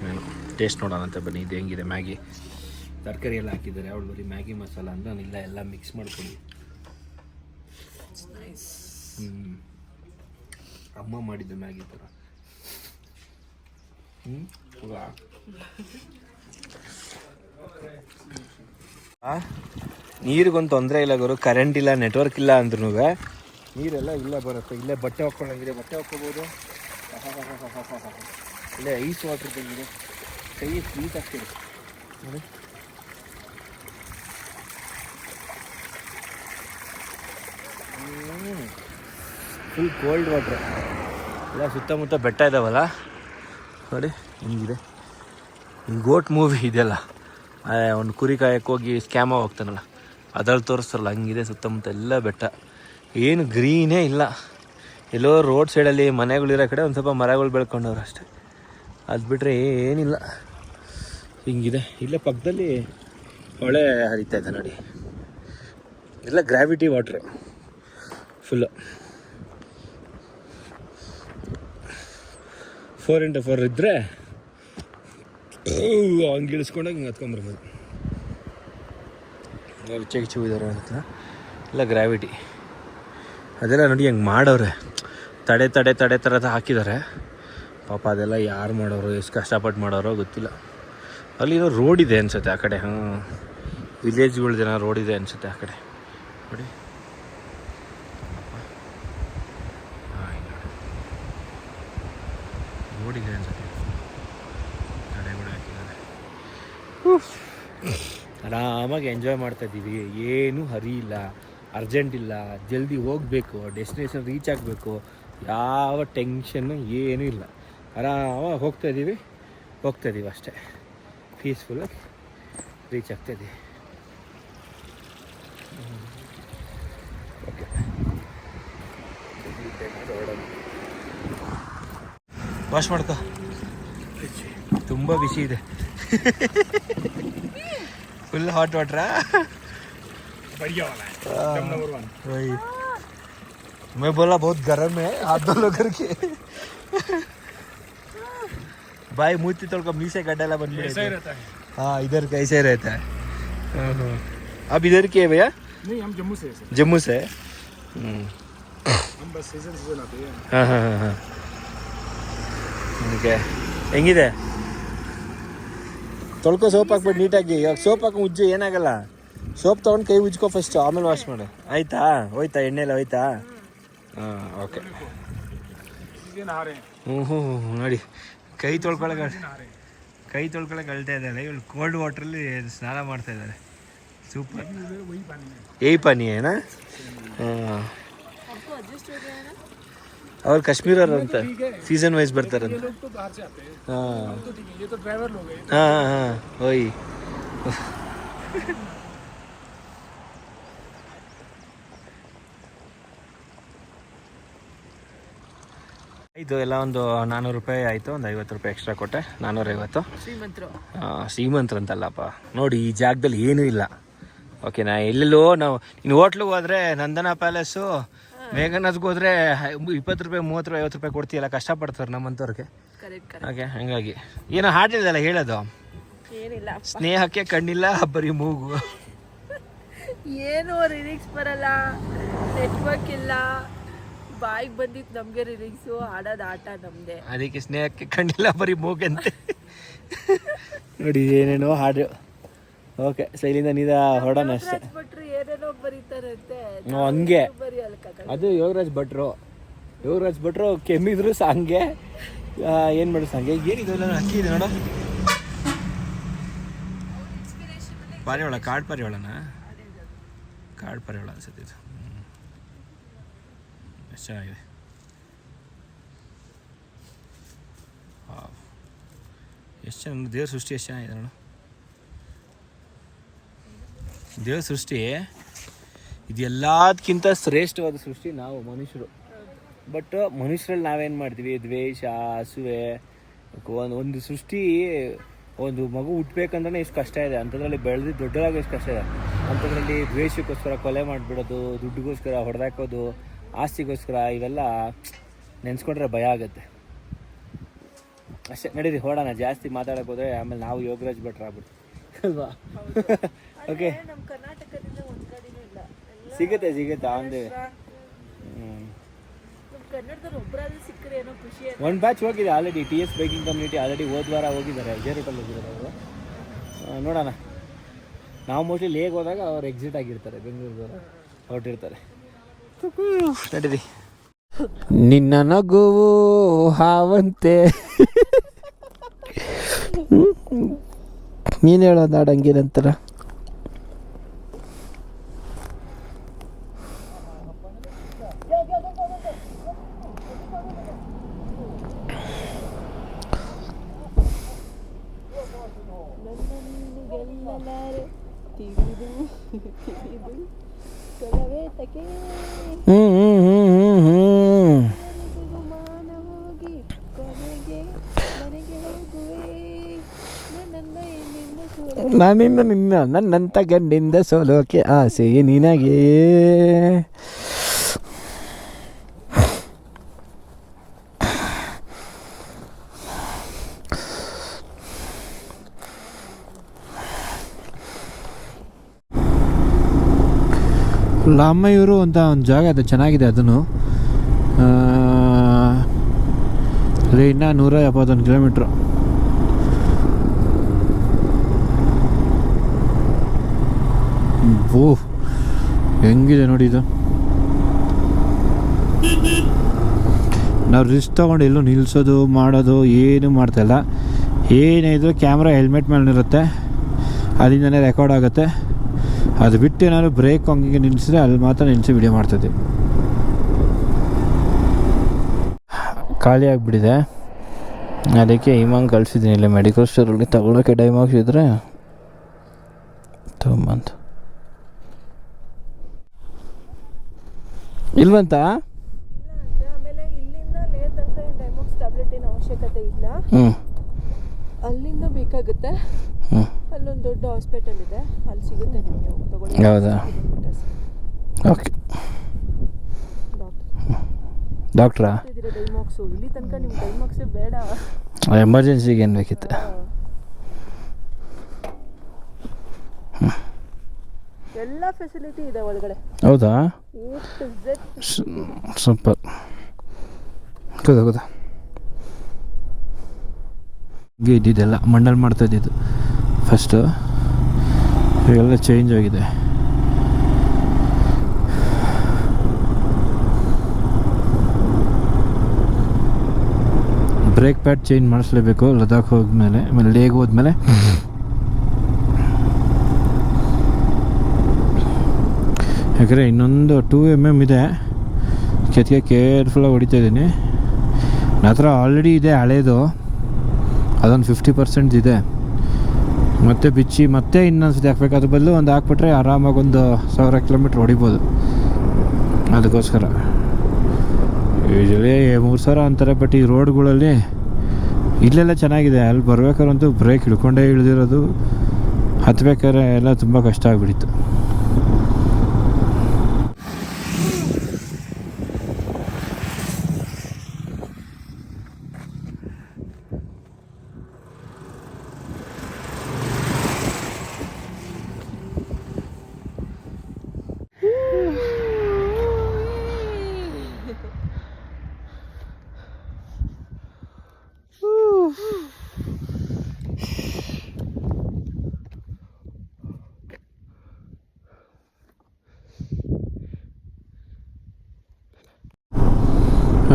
ಏನು ಟೇಸ್ಟ್ ನೋಡೋಣಂತೆ ಬನ್ನಿ. ಇದು ಹೆಂಗಿದೆ ಮ್ಯಾಗಿ. ತರಕಾರಿ ಎಲ್ಲ ಹಾಕಿದ್ದಾರೆ. ಅವಳು ಬರೀ ಮ್ಯಾಗಿ ಮಸಾಲ ಅಂತ ನಾನಿಲ್ಲ, ಎಲ್ಲ ಮಿಕ್ಸ್ ಮಾಡ್ಕೊಂಡು. ಅಮ್ಮ ಮಾಡಿದ್ದು ಮ್ಯಾಗಿ ಥರ. ನೀರಿಗೊಂದು ತೊಂದರೆ ಇಲ್ಲ ಗುರು. ಕರೆಂಟ್ ಇಲ್ಲ, ನೆಟ್ವರ್ಕ್ ಇಲ್ಲ ಅಂದ್ರೂ ನೀರೆಲ್ಲ ಇಲ್ಲೇ ಬರುತ್ತೆ. ಇಲ್ಲೇ ಬಟ್ಟೆ ಹಾಕ್ಕೊಳ್ಳಂಗಿದೆ, ಬಟ್ಟೆ ಹಾಕ್ಕೋಬೋದು. ಇಲ್ಲೇ ಐಸ್ ವಾಟರ್ ಬಂದಿದೆ. ಕೈ ಸ್ವೀಟ್ ಆಗ್ತಿದೆ ನೋಡಿ. Full cold water. ಎಲ್ಲ ಸುತ್ತಮುತ್ತ ಬೆಟ್ಟ ಇದ್ದಾವಲ್ಲ ನೋಡಿ ಹಿಂಗಿದೆ. ಗೋಟ್ ಮೂವಿ ಇದೆಯಲ್ಲ, ಒಂದು ಕುರಿ ಕಾಯಕ್ಕೆ ಹೋಗಿ ಸ್ಕ್ಯಾಮ ಹೋಗ್ತಾನಲ್ಲ, ಅದ್ರಲ್ಲಿ ತೋರಿಸ್ತಾರಲ್ಲ, ಹಂಗಿದೆ. ಸುತ್ತಮುತ್ತ ಎಲ್ಲ ಬೆಟ್ಟ, ಏನು ಗ್ರೀನೇ ಇಲ್ಲ. ಎಲ್ಲೋ ರೋಡ್ ಸೈಡಲ್ಲಿ ಮನೆಗಳಿರೋ ಕಡೆ ಒಂದು ಸ್ವಲ್ಪ ಮರಗಳು ಬೆಳ್ಕೊಂಡವ್ರು ಅಷ್ಟೇ. ಅದು ಬಿಟ್ಟರೆ ಏನಿಲ್ಲ. ಹಿಂಗಿದೆ. ಇಲ್ಲೇ ಪಕ್ಕದಲ್ಲಿ ಹೊಳೆ ಹರಿತಾ ಇದೆ ನೋಡಿ. ಎಲ್ಲ ಗ್ರಾವಿಟಿ ವಾಟ್ರು ಫುಲ್ಲು. 4x4 ಇದ್ದರೆ ಹಂಗೆ ಇಳಿಸ್ಕೊಂಡಾಗ ಹಿಂಗೆ ಹತ್ಕೊಂಡ್ಬರ್ಬೋದು. ಗಿಚ್ಚು ಇದ್ದಾರೆ ಅಂತ. ಎಲ್ಲ ಗ್ರಾವಿಟಿ ಅದೆಲ್ಲ ನೋಡಿ ಹೆಂಗೆ ಮಾಡವ್ರೆ. ತಡೆ ಥರದ ಹಾಕಿದ್ದಾರೆ ಪಾಪ. ಅದೆಲ್ಲ ಯಾರು ಮಾಡೋರು, ಎಷ್ಟು ಕಷ್ಟಪಟ್ಟು ಮಾಡೋರೋ ಗೊತ್ತಿಲ್ಲ. ಅಲ್ಲಿರೋ ರೋಡ್ ಇದೆ ಅನಿಸುತ್ತೆ ಆ ಕಡೆ. ವಿಲೇಜ್ಗಳ್ದೇನೋ ರೋಡ್ ಇದೆ ಅನಿಸುತ್ತೆ ಆ ಕಡೆ ನೋಡಿ. ರೋಡ್ ಇದೆ ಅನಿಸುತ್ತೆ. ತಡೆಗಳು ಹಾಕಿದ್ದಾರೆ. ಆರಾಮಾಗಿ ಎಂಜಾಯ್ ಮಾಡ್ತಾಯಿದ್ದೀವಿ. ಏನೂ ಹರಿ ಇಲ್ಲ, ಅರ್ಜೆಂಟ್ ಇಲ್ಲ. ಜಲ್ದಿ ಹೋಗಬೇಕು, ಡೆಸ್ಟಿನೇಷನ್ ರೀಚ್ ಆಗಬೇಕು. ಯಾವ ಟೆನ್ಷನ್ನು ಏನೂ ಇಲ್ಲ. ಆರಾಮಾಗಿ ಹೋಗ್ತಾಯಿದ್ದೀವಿ ಅಷ್ಟೇ. ಪೀಸ್ಫುಲ್ಲಾಗಿ ರೀಚ್ ಆಗ್ತಾಯಿದ್ದೀವಿ. ಓಕೆ, ವಾಶ್ ಮಾಡ್ಕೊ. ತುಂಬ ಬಿಸಿ ಇದೆ. फुल हॉट वाटर बढ़िया वाला है, एकदम नंबर 1. वही मैं बोला बहुत गर्म है, हाथ धो लो करके. भाई मूर्ति तोड़ का मीसे गड्ढा बन गया. ऐसा ही रहता है. हाँ, इधर का ऐसे रहता है. अब इधर के है भैया? नहीं, हम जम्मू से. जम्मू से. हम बस सीजन आते हैं. हाँ हाँ हाँ हाँ. ಓಕೆ, ಹೆಂಗಿದೆ? ತೊಳ್ಕೊ, ಸೋಪ್ ಹಾಕ್ಬಿಟ್ಟು ನೀಟಾಗಿ. ಇವಾಗ ಸೋಪ್ ಹಾಕಿ ಉಜ್ಜು, ಏನಾಗಲ್ಲ. ಸೋಪ್ ತೊಗೊಂಡು ಕೈ ಉಜ್ಕೊ ಫಸ್ಟ್, ಆಮೇಲೆ ವಾಶ್ ಮಾಡು. ಆಯ್ತಾ? ಹೋಯ್ತಾ ಎಣ್ಣೆ ಎಲ್ಲ ಹೋಯ್ತಾ? ಹಾಂ, ಓಕೆ. ಹ್ಞೂ ನೋಡಿ, ಕೈ ತೊಳ್ಕೊಳಕ್ಕೆ ಅಳ್ತಾ ಇದ್ದಾರೆ. ಇವಳು ಕೋಲ್ಡ್ ವಾಟ್ರಲ್ಲಿ ಸ್ನಾನ ಮಾಡ್ತಾ ಇದ್ದಾರೆ. ಸೂಪರ್. ಯही पानी है ना? हाँ, ಅವ್ರು ಕಾಶ್ಮೀರವ್ರು ಅಂತ ಸೀಸನ್ ವೈಸ್ ಬರ್ತಾರಂತ. ये लोग तो बाहर से आते हैं, ಹಾಂ तो ठीक है, ये तो ड्राइवर लोग हैं. ಹಾಂ ಹಾಂ ಓಯ್. ಇದು ಎಲ್ಲ ಒಂದು 400 ರೂಪಾಯಿ ಆಯಿತು, ಒಂದು 50 ರೂಪಾಯಿ ಎಕ್ಸ್ಟ್ರಾ ಕೊಟ್ಟೆ, 450. ಶ್ರೀಮಂತರು. ಶ್ರೀಮಂತರಂತಲ್ಲಪ್ಪ ನೋಡಿ, ಈ ಜಾಗದಲ್ಲಿ ಏನೂ ಇಲ್ಲ. ಓಕೆನಾ, ಎಲ್ಲೆಲ್ಲೋ ನಾವು ಇನ್ನು ಹೋಟ್ಲಿಗೆ ಹೋದರೆ ನಂದನ ಪ್ಯಾಲೇಸು, ಮೇಘನಾಥ್ಗೆ ಹೋದರೆ 20 ರೂಪಾಯಿ 30 ರೂಪಾಯಿ 50 ರೂಪಾಯಿ ಕೊಡ್ತೀಯಲ್ಲ, ಕಷ್ಟಪಡ್ತಾರೆ ನಮ್ಮಂಥವ್ರಿಗೆ. ಕರೆಕ್ಟ್. ಓಕೆ, ಹಂಗಾಗಿ ಏನೋ ಹಾಡಿಲ್ಲಲ್ಲ ಹೇಳೋದು, ಏನಿಲ್ಲ, ಸ್ನೇಹಕ್ಕೆ ಕಣ್ಣಿಲ್ಲ ಬರೀ ಮೂಗು. ಏನು ರಿಲೀಕ್ಸ್ ಬರಲ್ಲ, ನೆಟ್ವರ್ಕ್ ಇಲ್ಲ, ಬಾಯಿಗೆ ಬಂದಿತ್ತು ನಮಗೆ ರಿಲೀಕ್ಸು, ಆಡೋದು ಆಟ ನಮ್ಮದೇ. ಅದಕ್ಕೆ ಸ್ನೇಹಕ್ಕೆ ಕಣ್ಣಿಲ್ಲ ಬರೀ ಮೂಗಂತೆ. ನೋಡಿ ಏನೇನೋ ಹಾಡು. ಓಕೆ, ಸೊ ಇಲ್ಲಿಂದ ನೀದ ಹೊರಡೋಣ ಅಷ್ಟೇ. ಭಟ್ರು ಏನೇನೋ ಬರೀತಾರಂತೆ, ಹಂಗೆ ಬರೆಯಲ್ಲ. ಅದು ಯೋಗರಾಜ್ ಭಟ್ರು ಕೆಮ್ಮಿದ್ರು ಸಾಂಗೆ, ಏನು ಮಾಡು ಸಾಂಗೆ. ಏನಿದೆ ಅಕ್ಕಿ ಇದೆ ನೋಡು, ಪಾರಿವಾಳ, ಕಾಡು ಪಾರಿವಾಳನ, ಕಾಡು ಪಾರಿವಾಳ ಅನ್ಸುತ್ತೆ ಇದು. ಎಷ್ಟು ಚೆನ್ನಾಗಿದೆ. ಎಷ್ಟು ಚೆನ್ನಾಗಿ ದೇವ್ರ ಸೃಷ್ಟಿ, ಎಷ್ಟು ಚೆನ್ನಾಗಿದೆ ನೋಡು. ದೇವ್ರ ಸೃಷ್ಟಿ ಇದು ಎಲ್ಲದಕ್ಕಿಂತ ಶ್ರೇಷ್ಠವಾದ ಸೃಷ್ಟಿ ನಾವು ಮನುಷ್ಯರು. ಬಟ್ ಮನುಷ್ಯರಲ್ಲಿ ನಾವೇನು ಮಾಡ್ತೀವಿ, ದ್ವೇಷ, ಹಸುವೆ. ಒಂದು ಸೃಷ್ಟಿ, ಒಂದು ಮಗು ಹುಟ್ಬೇಕಂದ್ರೆ ಎಷ್ಟು ಕಷ್ಟ ಇದೆ, ಅಂಥದ್ರಲ್ಲಿ ಬೆಳೆದು ದೊಡ್ಡದಾಗಿ ಎಷ್ಟು ಕಷ್ಟ ಇದೆ. ಅಂಥದ್ರಲ್ಲಿ ದ್ವೇಷಕ್ಕೋಸ್ಕರ ಕೊಲೆ ಮಾಡಿಬಿಡೋದು, ದುಡ್ಡಿಗೋಸ್ಕರ ಹೊಡೆದಾಕೋದು, ಆಸ್ತಿಗೋಸ್ಕರ, ಇವೆಲ್ಲ ನೆನೆಸ್ಕೊಂಡ್ರೆ ಭಯ ಆಗುತ್ತೆ ಅಷ್ಟೇ. ನಡೀರಿ ಹೊರಡೋಣ, ಜಾಸ್ತಿ ಮಾತಾಡೋಕೆ ಹೋದರೆ ಆಮೇಲೆ ನಾವು ಯೋಗರಾಜ್ ಭಟ್ರು ಆಗ್ಬಿಟ್ಟು ಅಲ್ವಾ. ಓಕೆ, ನಮ್ಮ ಕರ್ನಾಟಕದಿಂದ ಒಂದು ಕಡೆನೂ ಇಲ್ಲ, ಸಿಗುತ್ತೆ ಆಂದೆ. ನಮ್ಮ ಕನ್ನಡದಲ್ಲಿ ಒಬ್ಬರಾದ್ರೂ ಸಿಕ್ಕರೆ ಏನೋ ಖುಷಿ. ಒಂದು ಬ್ಯಾಚ್ ಹೋಗಿದೆ already, TS biking community already ಹೋದ್ವಾರ ಹೋಗಿದ್ದಾರೆ, ಇದೇ ರೂಟಲ್ಲಿ ಹೋಗಿದ್ದಾರೆ ಅವರು. ನೋಡೋಣ, ನಾವು ಮೋಸ್ಟ್ಲಿ ಲೇಗ್ ಹೋದಾಗ ಅವ್ರು ಎಕ್ಸಿಟ್ ಆಗಿರ್ತಾರೆ, ಬೆಂಗಳೂರು ಹೊರಟಿರ್ತಾರೆ. ನಡೀರಿ. ನಿನ್ನ ನಗುವು ಹಾವಂತೆ. ನೀನು ಹೇಳೋದು ಹಾಡು ಹಂಗೇನಂತಾರ. ನಾನಿನ್ನ ನನ್ನಂತ ಗಂಡಿಂದ ಸೋಲೋಕೆ ಆಸೆ ನಿನಗೆ. ಲಾಮಯೂರು ಅಂತ ಒಂದು ಜಾಗ ಇದೆ, ಚೆನ್ನಾಗಿದೆ ಅದನ್ನು. ಅಲ್ಲಿ ಇನ್ನೂ 171 ಕಿಲೋಮೀಟ್ರು. ಓ ಹೆಂಗಿದೆ ನೋಡಿ ಇದು. ನಾವು ರಿಸ್ಕ್ ತೊಗೊಂಡು ಎಲ್ಲೂ ನಿಲ್ಲಿಸೋದು ಮಾಡೋದು ಏನು ಮಾಡ್ತಾಯಿಲ್ಲ. ಏನೇ ಇದ್ರೂ ಕ್ಯಾಮ್ರಾ ಹೆಲ್ಮೆಟ್ ಮೇಲಿರುತ್ತೆ, ಅಲ್ಲಿಂದನೇ ರೆಕಾರ್ಡ್ ಆಗುತ್ತೆ. ಅದು ಬಿಟ್ಟು ಏನಾದ್ರು ಬ್ರೇಕ್ ಹಂಗೆ ನಿಲ್ಲಿಸಿದ್ರೆ ಅಲ್ಲಿ ಮಾತ್ರ ನಿಲ್ಲಿಸಿ ವಿಡಿಯೋ ಮಾಡ್ತಿದ್ದೆ. ಖಾಲಿ ಆಗಿಬಿಟ್ಟಿದೆ, ಅದಕ್ಕೆ ಹಿಮಾಂಗ್ ಕಳಿಸಿದ್ದೀನಿ. ಇಲ್ಲ ಮೆಡಿಕಲ್ ಸ್ಟೋರಲ್ಲಿ ತಗೊಳ್ಳೋಕ್ಕೆ ಟೈಮ್ ಆಗಿಸಿದ್ರೆ ತೊಗೊಂಬಂತ ಇಲ್ವಂತ. ಆಮೇಲೆ ಇಲ್ಲಿಂದ ಲೇ ತನಕ ಡೈಮಾಕ್ಸ್ ಟ್ಯಾಬ್ಲೆಟ್ ಏನು ಅವಶ್ಯಕತೆ ಇಲ್ಲ, ಅಲ್ಲಿಂದ ಬೇಕಾಗುತ್ತೆ. ಅಲ್ಲೊಂದು ದೊಡ್ಡ ಹಾಸ್ಪಿಟಲ್ ಇದೆ, ಅಲ್ಲಿ ಸಿಗುತ್ತೆ ನಿಮಗೆ, ತಗೊಳ್ಳಿ. ಹೌದಾ, ಓಕೆ. ಡಾಕ್ಟ್ರಾ ಡೈಮಾಕ್ಸು ಇಲ್ಲಿ ತನಕ ನಿಮ್ಗೆ ಡೈಮಾಕ್ಸೇ ಬೇಡ, ಎಮರ್ಜೆನ್ಸಿಗೆ ಏನು ಬೇಕಿತ್ತು. ಎಲ್ಲ ಫೆಸಿಲಿಟಿ ಇದೆ ಒಳಗಡೆ. ಹೌದಾ, ಸೂಪರ್. ಕೂದಾ ಇದ್ದಿದ್ದೆಲ್ಲ ಮಣ್ಣಲ್ಲಿ ಮಾಡ್ತಾ ಇದ್ದಿದ್ದು ಫಸ್ಟು, ಇವೆಲ್ಲ ಚೇಂಜ್ ಆಗಿದೆ. ಬ್ರೇಕ್ ಪ್ಯಾಡ್ ಚೇಂಜ್ ಮಾಡಿಸ್ಲೇಬೇಕು ಲದಾಖ್ ಹೋದ್ಮೇಲೆ. ಆಮೇಲೆ ಲೇಗ್ ಹೋದ್ಮೇಲೆ ಯಾಕಂದರೆ ಇನ್ನೊಂದು 2 mm ಇದೆ, ಅದಕ್ಕೆ ಕೇರ್ಫುಲ್ಲಾಗಿ ಹೊಡಿತಾ ಇದ್ದೀನಿ. ನನ್ನ ಹತ್ರ ಆಲ್ರೆಡಿ ಇದೆ ಹಳೇದು, ಅದೊಂದು 50% ಇದೆ. ಮತ್ತೆ ಬಿಚ್ಚಿ ಮತ್ತೆ ಇನ್ನೊಂದ್ಸತಿ ಹಾಕ್ಬೇಕು. ಅದ್ರ ಬದಲು ಒಂದು ಹಾಕ್ಬಿಟ್ರೆ ಆರಾಮಾಗಿ ಒಂದು 1000 ಕಿಲೋಮೀಟ್ರ್ ಹೊಡಿಬೋದು. ಅದಕ್ಕೋಸ್ಕರ ಯೂಶಲಿ 3000 ಅಂತಾರೆ, ಬಟ್ ಈ ರೋಡ್ಗಳಲ್ಲಿ ಇಲ್ಲೆಲ್ಲ ಚೆನ್ನಾಗಿದೆ. ಅಲ್ಲಿ ಬರ್ಬೇಕಾದ್ರಂತೂ ಬ್ರೇಕ್ ಹಿಡ್ಕೊಂಡೇ ಇಳಿದಿರೋದು, ಹತ್ಬೇಕಾದ್ರೆ ಎಲ್ಲ ತುಂಬ ಕಷ್ಟ ಆಗಿಬಿಟ್ಟಿತ್ತು.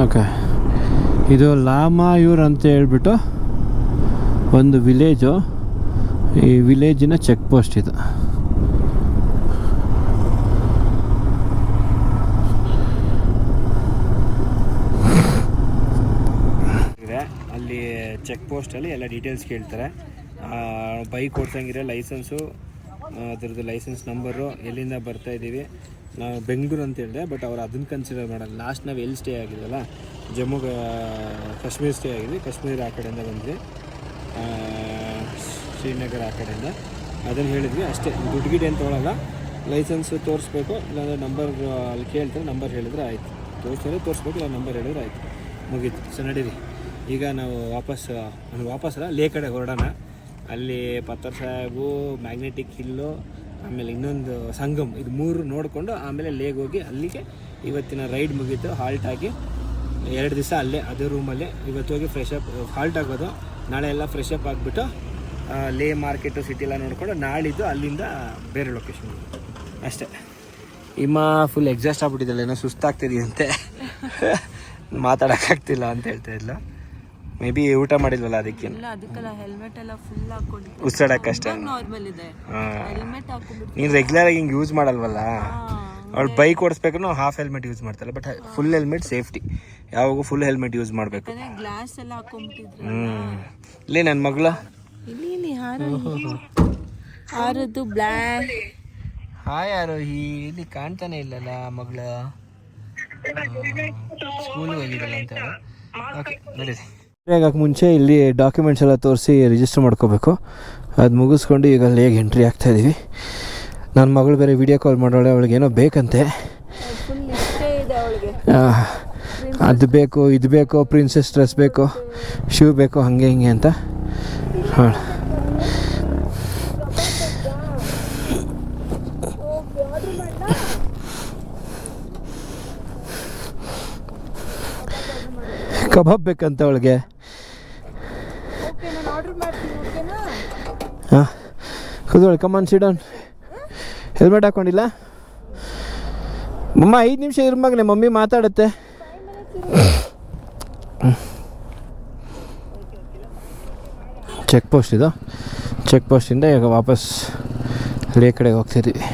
ಓಕೆ, ಇದು ಲಾಮಾಯೂರ್ ಅಂತ ಹೇಳ್ಬಿಟ್ಟು ಒಂದು ವಿಲೇಜು. ಈ ವಿಲೇಜಿನ ಚೆಕ್ ಪೋಸ್ಟ್ ಇದು. ಅಲ್ಲಿ ಚೆಕ್ ಪೋಸ್ಟಲ್ಲಿ ಎಲ್ಲ ಡೀಟೇಲ್ಸ್ ಕೇಳ್ತಾರೆ. ಬೈಕ್ ಓಡ್ಸಂಗಿರೋ ಲೈಸೆನ್ಸು, ಅದ್ರದ್ದು ಲೈಸೆನ್ಸ್ ನಂಬರು, ಎಲ್ಲಿಂದ ಬರ್ತಾ ಇದ್ದೀವಿ. ನಾವು ಬೆಂಗಳೂರು ಅಂತ ಹೇಳಿದೆ, ಬಟ್ ಅವ್ರು ಅದನ್ನು ಕನ್ಸಿಡರ್ ಮಾಡಲ್ಲ. ಲಾಸ್ಟ್ ನಾವು ಎಲ್ಲಿ ಸ್ಟೇ ಆಗಿಲ್ಲಲ್ಲ, ಜಮ್ಮು ಕಾಶ್ಮೀರ ಸ್ಟೇ ಆಗಿದ್ವಿ. ಕಾಶ್ಮೀರ ಆ ಕಡೆಯಿಂದ ಬಂದ್ವಿ, ಶ್ರೀನಗರ ಆ ಕಡೆಯಿಂದ. ಅದನ್ನು ಹೇಳಿದ್ವಿ ಅಷ್ಟೇ. ದುಡ್ಡು ಗಿಡ್ ಏನು ತೊಗೊಳಲ್ಲ, ಲೈಸೆನ್ಸು ತೋರಿಸ್ಬೇಕು, ಇಲ್ಲಾಂದರೆ ನಂಬರ್ ಅಲ್ಲಿ ಕೇಳ್ತಾರೆ, ನಂಬರ್ ಹೇಳಿದ್ರೆ ಆಯಿತು. ತೋರಿಸ್ಬೇಕು, ಇಲ್ಲ ನಂಬರ್ ಹೇಳಿದ್ರೆ ಆಯಿತು, ಮುಗೀತು. ಸೊ ನಡೀರಿ, ಈಗ ನಾವು ವಾಪಸ್ಸಲ್ಲ ಲೇ ಕಡೆ ಹೊರಡೋಣ. ಅಲ್ಲಿ ಪತ್ತರ್ ಸಾಹೇಬು, ಮ್ಯಾಗ್ನೆಟಿಕ್ ಹಿಲ್ಲು, ಆಮೇಲೆ ಇನ್ನೊಂದು ಸಂಗಮ್, ಇದು 3 ನೋಡಿಕೊಂಡು ಆಮೇಲೆ ಲೇಗೆ ಹೋಗಿ ಅಲ್ಲಿಗೆ ಇವತ್ತಿನ ರೈಡ್ ಮುಗೀತು. ಹಾಲ್ಟ್ ಆಗಿ 2 ದಿವಸ ಅಲ್ಲೇ ಅದೇ ರೂಮಲ್ಲೇ. ಇವತ್ತು ಹೋಗಿ ಫ್ರೆಶ್ ಅಪ್, ಹಾಲ್ಟ್ ಆಗೋದು, ನಾಳೆ ಎಲ್ಲ ಫ್ರೆಶ್ ಅಪ್ ಆಗಿಬಿಟ್ಟು ಲೇ ಮಾರ್ಕೆಟು ಸಿಟಿ ಎಲ್ಲ ನೋಡಿಕೊಂಡು ನಾಳಿದ್ದು ಅಲ್ಲಿಂದ ಬೇರೆ ಲೊಕೇಶನ್ ಅಷ್ಟೇ. ಇಮ್ಮ ಫುಲ್ ಎಕ್ಸಾಸ್ಟ್ ಆಗ್ಬಿಟ್ಟಿದ್ದಲ್ಲ, ಏನೋ ಸುಸ್ತಾಗ್ತಿದೆಯಂತೆ, ಮಾತಾಡೋಕ್ಕಾಗ್ತಿಲ್ಲ ಅಂತ ಹೇಳ್ತಾ ಇಲ್ಲ. ಮೇ ಬಿ ಊಟ ಮಾಡಿಲ್ವಲ್ಲ ಅದಕ್ಕೆ. ಹೆಲ್ಮೆಟ್ ಎಲ್ಲ ಫುಲ್ ಹಾಕೊಂಡು ಉಸಿರಾಡಕ್ಕಷ್ಟೇ. ನಾರ್ಮಲ್ ಇದೆ, ಹೆಲ್ಮೆಟ್ ಹಾಕೊಂಡ್ಬಿಟ್ಟು. ನೀನು ರೆಗ್ಯುಲರ್ ಆಗಿ ಹಿಂಗೆ ಯೂಸ್ ಮಾಡಲ್ವಲ್ಲ. ಅವ್ಳು ಬೈಕ್ ಓಡಿಸ್ಬೇಕು ಹಾಫ್ ಹೆಲ್ಮೆಟ್ ಯೂಸ್ ಮಾಡ್ತಾಳೆ, ಬಟ್ ಫುಲ್ ಹೆಲ್ಮೆಟ್ ಸೇಫ್ಟಿ. ಯಾವಾಗೂ ಫುಲ್ ಹೆಲ್ಮೆಟ್ ಯೂಸ್ ಮಾಡಬೇಕು. ಗ್ಲಾಸ್ ಎಲ್ಲ ಹಾಕೊಂಡ್ಬಿಟ್ಟಿದ್ರು. ಇಲ್ಲೇ ನನ್ನ ಮಗಳು ಇಲ್ಲಿ ಹಾರದ್ದು ಬ್ಲ್ಯಾಕ್. ಹಾಯ್ ಆರೋಹಿ, ಇಲ್ಲಿ ಕಾಣ್ತಾನೆ ಇಲ್ಲಲ್ಲ ಮಗಳು, ಸ್ಕೂಲಿಗೆ ಹೋಗಿದ್ದಲ್ಲ ಅಂತ. ಓಕೆ ನಡೀರಿ. ಆಗಕ್ಕೆ ಮುಂಚೆ ಇಲ್ಲಿ ಡಾಕ್ಯುಮೆಂಟ್ಸ್ ಎಲ್ಲ ತೋರಿಸಿ ರಿಜಿಸ್ಟರ್ ಮಾಡ್ಕೋಬೇಕು. ಅದು ಮುಗಿಸ್ಕೊಂಡು ಈಗ ಅಲ್ಲಿ ಹೇಗೆ ಎಂಟ್ರಿ ಆಗ್ತಾಯಿದ್ದೀವಿ. ನನ್ನ ಮಗಳು ಬೇರೆ ವೀಡಿಯೋ ಕಾಲ್ ಮಾಡೋಳೆ, ಅವಳಿಗೆ ಏನೋ ಬೇಕಂತೆ. ಅದು ಬೇಕು, ಇದು ಬೇಕು, ಪ್ರಿನ್ಸೆಸ್ ಡ್ರೆಸ್ ಬೇಕು, ಶೂ ಬೇಕು, ಹಾಗೆ ಹಿಂಗೆ ಅಂತ. ಹಾಂ, ಕಬಾಬ್ ಬೇಕಂತ ಅವಳಿಗೆ. ಹಾಂ, ಕೂದೋಳಿ, ಕಮಾನ್ ಸಿಡೋನ್. ಹೆಲ್ಮೆಟ್ ಹಾಕ್ಕೊಂಡಿಲ್ಲ ಮಮ್ಮ? 5 ನಿಮಿಷ ಇರ ಮಗನೇ, ಮಮ್ಮಿ ಮಾತಾಡುತ್ತೆ. ಚೆಕ್ ಪೋಸ್ಟ್ ಇದು. ಚೆಕ್ ಪೋಸ್ಟಿಂದ ಈಗ ವಾಪಸ್ ಲೇ ಕಡೆಗೆ ಹೋಗ್ತಿದ್ದೀವಿ.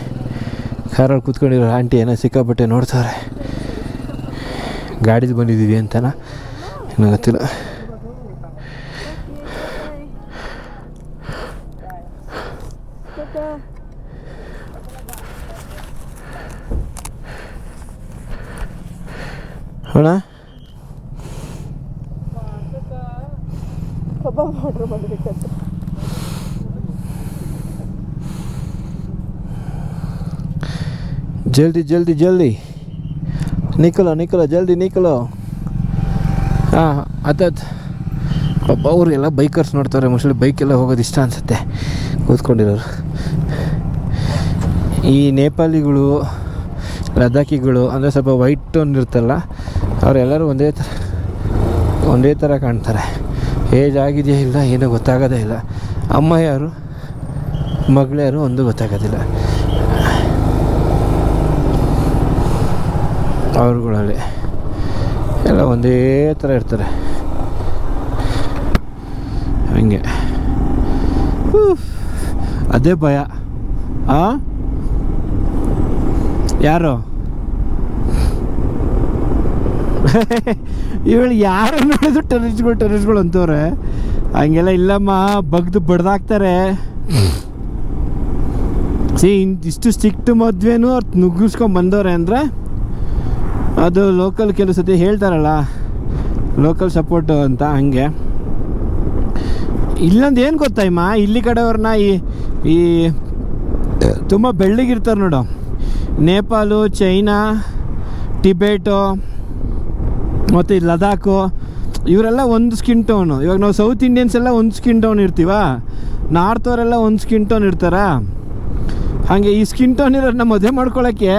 ಕಾರಲ್ಲಿ ಕೂತ್ಕೊಂಡಿರೋ ಆಂಟಿ ಏನೋ ಸಿಕ್ಕಾಪಟ್ಟೆ ನೋಡ್ತಾರೆ. ಗಾಡಿದು ಬಂದಿದ್ದೀವಿ ಅಂತನಾ ಏನೋ ಗೊತ್ತಿಲ್ಲ. ಅಣ್ಣ ಜಲ್ದಿ ಜಲ್ದಿ ಜಲ್ದಿ ನಿಕ್ಕಲೋ ಜಲ್ದಿ ನಿಕ್ಕಲೋ. ಹಾಂ, ಪಾಪ ಅವ್ರಿಗೆಲ್ಲ ಬೈಕರ್ಸ್ ನೋಡ್ತಾರೆ, ಮೋಸ್ಟ್ಲಿ ಬೈಕೆಲ್ಲ ಹೋಗೋದು ಇಷ್ಟ ಅನಿಸುತ್ತೆ ಕೂತ್ಕೊಂಡಿರೋರು. ಈ ನೇಪಾಳಿಗಳು, ಲದಾಖಿಗಳು ಅಂದರೆ ಸ್ವಲ್ಪ ವೈಟ್ ಟೋನ್ ಇರ್ತಲ್ಲ, ಅವರೆಲ್ಲರೂ ಒಂದೇ ಥರ ಕಾಣ್ತಾರೆ. ಏಜ್ ಆಗಿದೆಯಾ ಇಲ್ಲ ಏನೂ ಗೊತ್ತಾಗೋದೇ ಇಲ್ಲ. ಅಮ್ಮ ಯಾರು, ಮಗಳು ಯಾರು ಒಂದು ಗೊತ್ತಾಗೋದಿಲ್ಲ ಅವ್ರುಗಳಲ್ಲಿ. ಎಲ್ಲ ಒಂದೇ ಥರ ಇರ್ತಾರೆ ಹಂಗೆ. ಅದೇ ಭಯ. ಯಾರು ಇವಳು ಯಾರು ನೋಡಿದ್ರು ಟೆರರಿಸ್ಟ್ಗಳು ಅಂತವ್ರೆ. ಹಂಗೆಲ್ಲ ಇಲ್ಲಮ್ಮ, ಬಗ್ದು ಬಡ್ದಾಕ್ತಾರೆ. ಇಷ್ಟು ಸ್ಟ್ರಿಕ್ಟ್ ಮದುವೆನೂ ಅವ್ರು ನುಗ್ಗಿಸ್ಕೊಂಡು ಬಂದವ್ರೆ ಅಂದರೆ ಅದು ಲೋಕಲ್ ಕೆಲವು ಸತಿ ಹೇಳ್ತಾರಲ್ಲ, ಲೋಕಲ್ ಸಪೋರ್ಟು ಅಂತ. ಹಂಗೆ ಇಲ್ಲೊಂದು ಏನು ಗೊತ್ತಾಯಮ್ಮ, ಇಲ್ಲಿ ಕಡೆಯವ್ರನ್ನ ಈ ತುಂಬ ಬೆಳ್ಳಗಿರ್ತಾರೆ ನೋಡು, ನೇಪಾಳು, ಚೈನಾ, ಟಿಬೇಟು ಮತ್ತು ಈ ಲದಾಖು, ಇವರೆಲ್ಲ ಒಂದು ಸ್ಕಿನ್ ಟೋನು. ಇವಾಗ ನಾವು ಸೌತ್ ಇಂಡಿಯನ್ಸ್ ಎಲ್ಲ ಒಂದು ಸ್ಕಿನ್ ಟೋನ್ ಇರ್ತೀವ, ನಾರ್ತ್ ಅವರೆಲ್ಲ ಒಂದು ಸ್ಕಿನ್ ಟೋನ್ ಇರ್ತಾರ. ಹಾಗೆ ಈ ಸ್ಕಿನ್ ಟೋನ್ ಇರೋರನ್ನ ಮದುವೆ ಮಾಡ್ಕೊಳ್ಳೋಕ್ಕೆ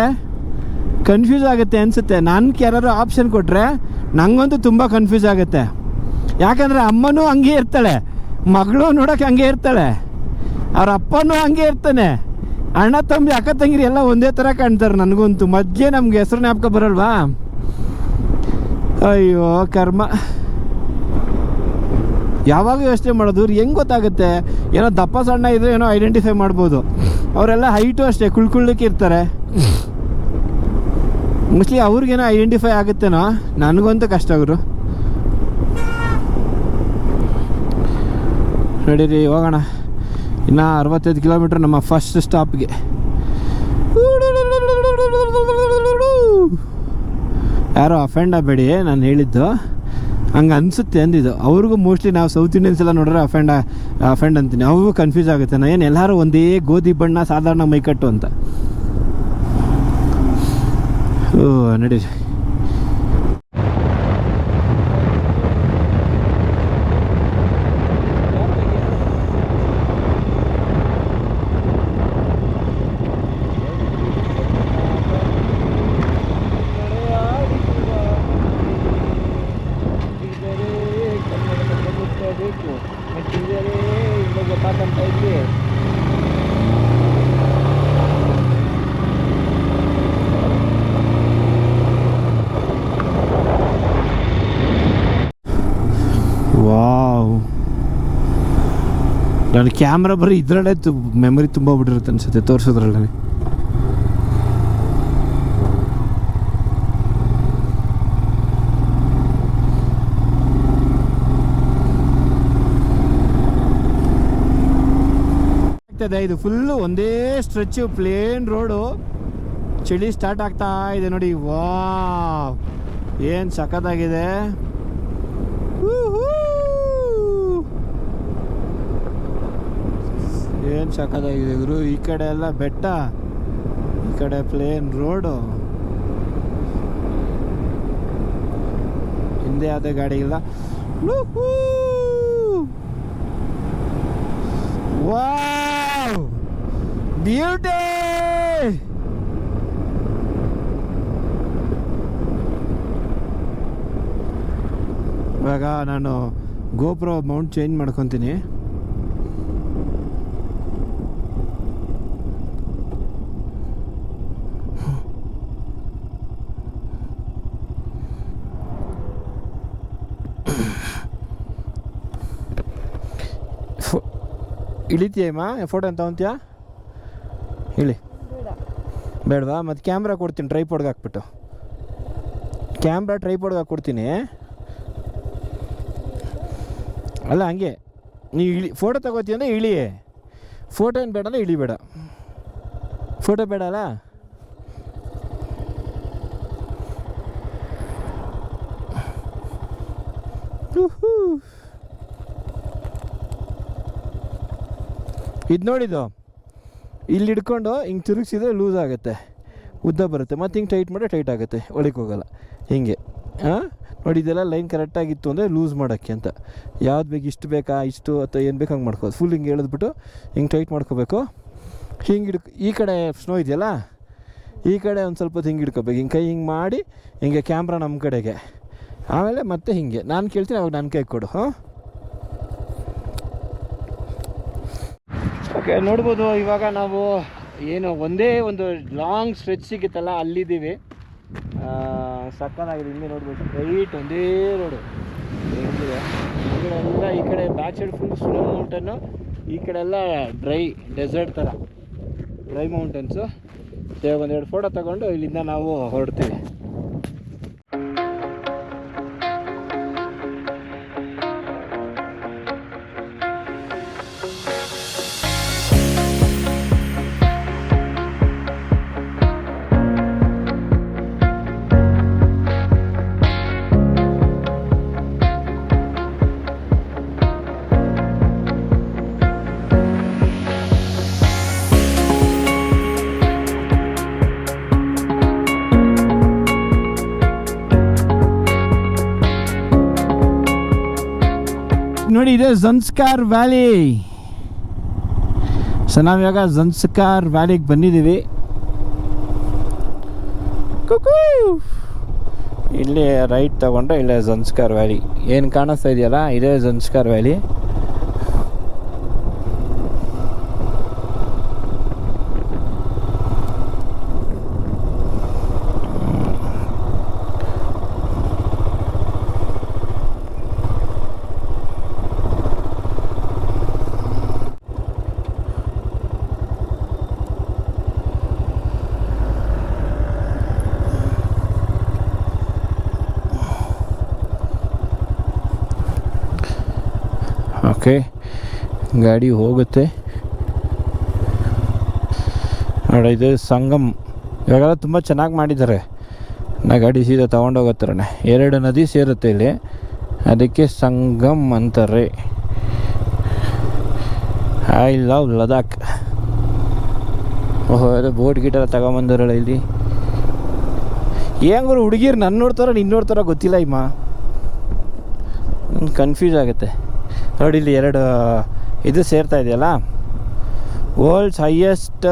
ಕನ್ಫ್ಯೂಸ್ ಆಗುತ್ತೆ ಅನಿಸುತ್ತೆ. ನನಗೆ ಯಾರು ಆಪ್ಷನ್ ಕೊಟ್ಟರೆ ನನಗಂತೂ ತುಂಬ ಕನ್ಫ್ಯೂಸ್ ಆಗುತ್ತೆ. ಯಾಕಂದರೆ ಅಮ್ಮನೂ ಹಂಗೆ ಇರ್ತಾಳೆ, ಮಗಳು ನೋಡೋಕೆ ಹಂಗೆ ಇರ್ತಾಳೆ, ಅವ್ರ ಅಪ್ಪನೂ ಹಂಗೆ ಇರ್ತಾನೆ, ಅಣ್ಣ ತಂಬಿ ಅಕ್ಕ ತಂಗಿರಿ ಎಲ್ಲ ಒಂದೇ ಥರ ಕಾಣ್ತಾರೆ. ನನಗಂತೂ ಮಧ್ಯೆ ನಮ್ಗೆ ಹೆಸರು ಜ್ಞಾಪಕ ಬರಲ್ವಾ? ಅಯ್ಯೋ ಕರ್ಮ. ಯಾವಾಗ ಯೋಚನೆ ಮಾಡೋದು, ಹೆಂಗೆ ಗೊತ್ತಾಗುತ್ತೆ? ಏನೋ ದಪ್ಪ ಸಣ್ಣ ಇದ್ರೆ ಏನೋ ಐಡೆಂಟಿಫೈ ಮಾಡ್ಬೋದು. ಅವರೆಲ್ಲ ಹೈಟು ಅಷ್ಟೇ, ಕುಳ್ಕೊಳ್ಳಿಕ್ಕೆ ಇರ್ತಾರೆ. ಮೋಸ್ಟ್ಲಿ ಅವ್ರಿಗೇನೋ ಐಡೆಂಟಿಫೈ ಆಗುತ್ತೇನೋ, ನನಗಂತೂ ಕಷ್ಟ ಅವರು. ನಡೀರಿ ಹೋಗೋಣ. ಇನ್ನು 65 ಕಿಲೋಮೀಟ್ರ್ ನಮ್ಮ ಫಸ್ಟ್ ಸ್ಟಾಪ್ಗೆ. ಯಾರೋ ಅಫೆಂಡ್ ಆಗಬೇಡಿ, ನಾನು ಹೇಳಿದ್ದು ಹಂಗೆ ಅನಿಸುತ್ತೆ ಅಂದಿದ್ದು. ಅವ್ರಿಗೂ ಮೋಸ್ಟ್ಲಿ ನಾವು ಸೌತ್ ಇಂಡಿಯನ್ಸ್ ಎಲ್ಲ ನೋಡ್ರೆ ಅಫೆಂಡ್ ಅಂತೀನಿ. ಅವ್ರಿಗೂ ಕನ್ಫ್ಯೂಸ್ ಆಗುತ್ತೆ, ನಾನು ಏನು ಎಲ್ಲರೂ ಒಂದೇ ಗೋಧಿ ಬಣ್ಣ ಸಾಧಾರಣ ಮೈಕಟ್ಟು ಅಂತ. ಓ ನಡೀರಿ. ವಾವ್, ನನ್ನ ಕ್ಯಾಮ್ರಾ ಬರೀ ಇದರಲ್ಲೇ ಮೆಮೊರಿ ತುಂಬ ಬಿಟ್ಟಿರುತ್ತೆ ಅನ್ಸುತ್ತೆ ತೋರಿಸೋದ್ರಲ್ಲೇ. ಇದು ಫುಲ್ಲು ಒಂದೇ ಸ್ಟ್ರೆಚ್ಚು, ಪ್ಲೇನ್ ರೋಡು, ಚಳಿ ಸ್ಟಾರ್ಟ್ ಆಗ್ತಾ ಇದೆ ನೋಡಿ. ವಾವ್, ಏನು ಸಖತ್ತಾಗಿದೆ. ಏನು ಸಖತ್ತಾಗಿದೆ ಗುರು. ಈ ಕಡೆ ಎಲ್ಲ ಬೆಟ್ಟ, ಈ ಕಡೆ ಪ್ಲೇನ್ ರೋಡು, ಹಿಂದೆ ಯಾವುದೇ ಗಾಡಿ ಇಲ್ಲ. Wow, beauty. ಇವಾಗ ನಾನು ಗೋಪ್ರೋ ಮೌಂಟ್ ಚೇಂಜ್ ಮಾಡ್ಕೊತೀನಿ. ಇಳಿತೀಯಮ್ಮ, ಫೋಟೋ ಅಂತ ತಗೊಂತೀಯಾ? ಇಳಿ. ಬೇಡವಾ? ಮತ್ತು ಕ್ಯಾಮ್ರಾ ಕೊಡ್ತೀನಿ, ಟ್ರೈಪಾಡ್ಗೆ ಹಾಕ್ಬಿಟ್ಟು. ಕ್ಯಾಮ್ರಾ ಟ್ರೈಪಾಡ್ಗೆ ಹಾಕ್ಕೊಡ್ತೀನಿ. ಅಲ್ಲ ಹಂಗೆ ನೀವು ಫೋಟೋ ತಗೋತೀಯ ಅಂದರೆ ಇಳಿ. ಫೋಟೋ ಏನು ಬೇಡ ಅಂದರೆ ಇಳಿಬೇಡ. ಫೋಟೋ ಬೇಡ ಅಲ್ಲ? ಇದು ನೋಡಿದ್ದು, ಇಲ್ಲಿ ಹಿಡ್ಕೊಂಡು ಹಿಂಗೆ ತಿರುಗಿಸಿದ್ರೆ ಲೂಸ್ ಆಗುತ್ತೆ, ಉದ್ದ ಬರುತ್ತೆ. ಮತ್ತು ಹಿಂಗೆ ಟೈಟ್ ಮಾಡಿ ಟೈಟ್ ಆಗುತ್ತೆ, ಒಳಗೆ ಹೋಗಲ್ಲ. ಹಿಂಗೆ ನೋಡಿ, ಇದೆಲ್ಲ ಲೈನ್ ಕರೆಕ್ಟಾಗಿತ್ತು ಅಂದರೆ ಲೂಸ್ ಮಾಡೋಕ್ಕೆ ಅಂತ. ಯಾವ್ದು ಬೇಕು, ಇಷ್ಟು ಬೇಕಾ, ಇಷ್ಟು ಅಥವಾ ಏನು ಬೇಕು ಹಂಗೆ ಮಾಡ್ಕೋದು. ಫುಲ್ ಹಿಂಗೆ ಎಳೆದ್ಬಿಟ್ಟು ಹಿಂಗೆ ಟೈಟ್ ಮಾಡ್ಕೋಬೇಕು. ಹಿಂಗೆ ಈ ಕಡೆ ಸ್ನೋ ಇದೆಯಲ್ಲ, ಈ ಕಡೆ ಒಂದು ಸ್ವಲ್ಪ ಹೊತ್ತು ಹಿಂಗೆ ಹಿಡ್ಕೋಬೇಕು. ಹಿಂಗೆ ಕೈ ಹಿಂಗೆ ಮಾಡಿ ಹಿಂಗೆ ಕ್ಯಾಮ್ರಾ ನಮ್ಮ ಕಡೆಗೆ, ಆಮೇಲೆ ಮತ್ತೆ ಹಿಂಗೆ ನಾನು ಕೇಳ್ತೀನಿ, ಅವಾಗ ನನ್ನ ಕೈ ಕೊಡು. ಹಾಂ, ಓಕೆ. ನೋಡ್ಬೋದು ಇವಾಗ ನಾವು ಏನು ಒಂದೇ ಒಂದು ಲಾಂಗ್ ಸ್ಟ್ರೆಚ್ ಸಿಗುತ್ತಲ್ಲ, ಅಲ್ಲಿದ್ದೀವಿ. ಸಕ್ಕತ್ತಾಗಿದೆ. ಹಿಂಗೆ ನೋಡ್ಬೋದು, ಸ್ಟ್ರೈಟ್ ಒಂದೇ ರೋಡು ಹೆಂಗಿದೆ. ಈ ಕಡೆ ಎಲ್ಲ, ಈ ಕಡೆ ಬ್ಯಾಕ್ ಸೈಡ್ ಫುಲ್ ಸ್ನೋ ಮೌಂಟನ್ನು, ಈ ಕಡೆ ಎಲ್ಲ ಡ್ರೈ ಡೆಸರ್ಟ್ ಥರ ಡ್ರೈ ಮೌಂಟನ್ಸು. ಒಂದೆರಡು ಫೋಟೋ ತಗೊಂಡು ಇಲ್ಲಿಂದ ನಾವು ಹೊರಡ್ತೀವಿ. ನೋಡಿ ಇದೆ ಝನ್ಸ್ಕಾರ್ ವ್ಯಾಲಿ. ಸೊ ನಾವಿವಾಗ ಝನ್ಸ್ಕಾರ್ ವ್ಯಾಲಿಗೆ ಬಂದಿದ್ದೀವಿ. ಕುಕೂ ಇಲ್ಲಿ ರೈಟ್ ತಗೊಂಡ್ರೆ ಇಲ್ಲೇ ಝನ್ಸ್ಕಾರ್ ವ್ಯಾಲಿ ಏನು ಕಾಣಿಸ್ತಾ ಇದೆಯಲ್ಲ, ಇದೇ ಝನ್ಸ್ಕಾರ್ ವ್ಯಾಲಿ. ಓಕೆ, ಗಾಡಿ ಹೋಗುತ್ತೆ ನೋಡಿ. ಇದು ಸಂಗಮ್ ಇವಾಗೆಲ್ಲ ತುಂಬ ಚೆನ್ನಾಗಿ ಮಾಡಿದ್ದಾರೆ. ಗಾಡಿ ಸೀದಾ ತೊಗೊಂಡೋಗತ್ತಾರೆ. 2 ನದಿ ಸೇರುತ್ತೆ ಇಲ್ಲಿ, ಅದಕ್ಕೆ ಸಂಗಮ್ ಅಂತಾರೆ. I love Ladakh. ಓಹೋ, ಅದು ಬೋಟ್ ಗೀಟೆಲ್ಲ ತಗೊಂಬಂದರಲ್ಲ ಇಲ್ಲಿ. ಹೆಂಗರು ಹುಡುಗಿರು ನನ್ನ ನೋಡ್ತಾರೋ ನಿನ್ನ ನೋಡ್ತಾರೋ ಗೊತ್ತಿಲ್ಲ ಇಮ್ಮ, ಕನ್ಫ್ಯೂಸ್ ಆಗುತ್ತೆ ನೋಡಿ. ಇಲ್ಲಿ 2 ಇದು ಸೇರ್ತಾ ಇದೆಯಲ್ಲ, ವರ್ಲ್ಡ್ಸ್ ಹೈಯೆಸ್ಟ್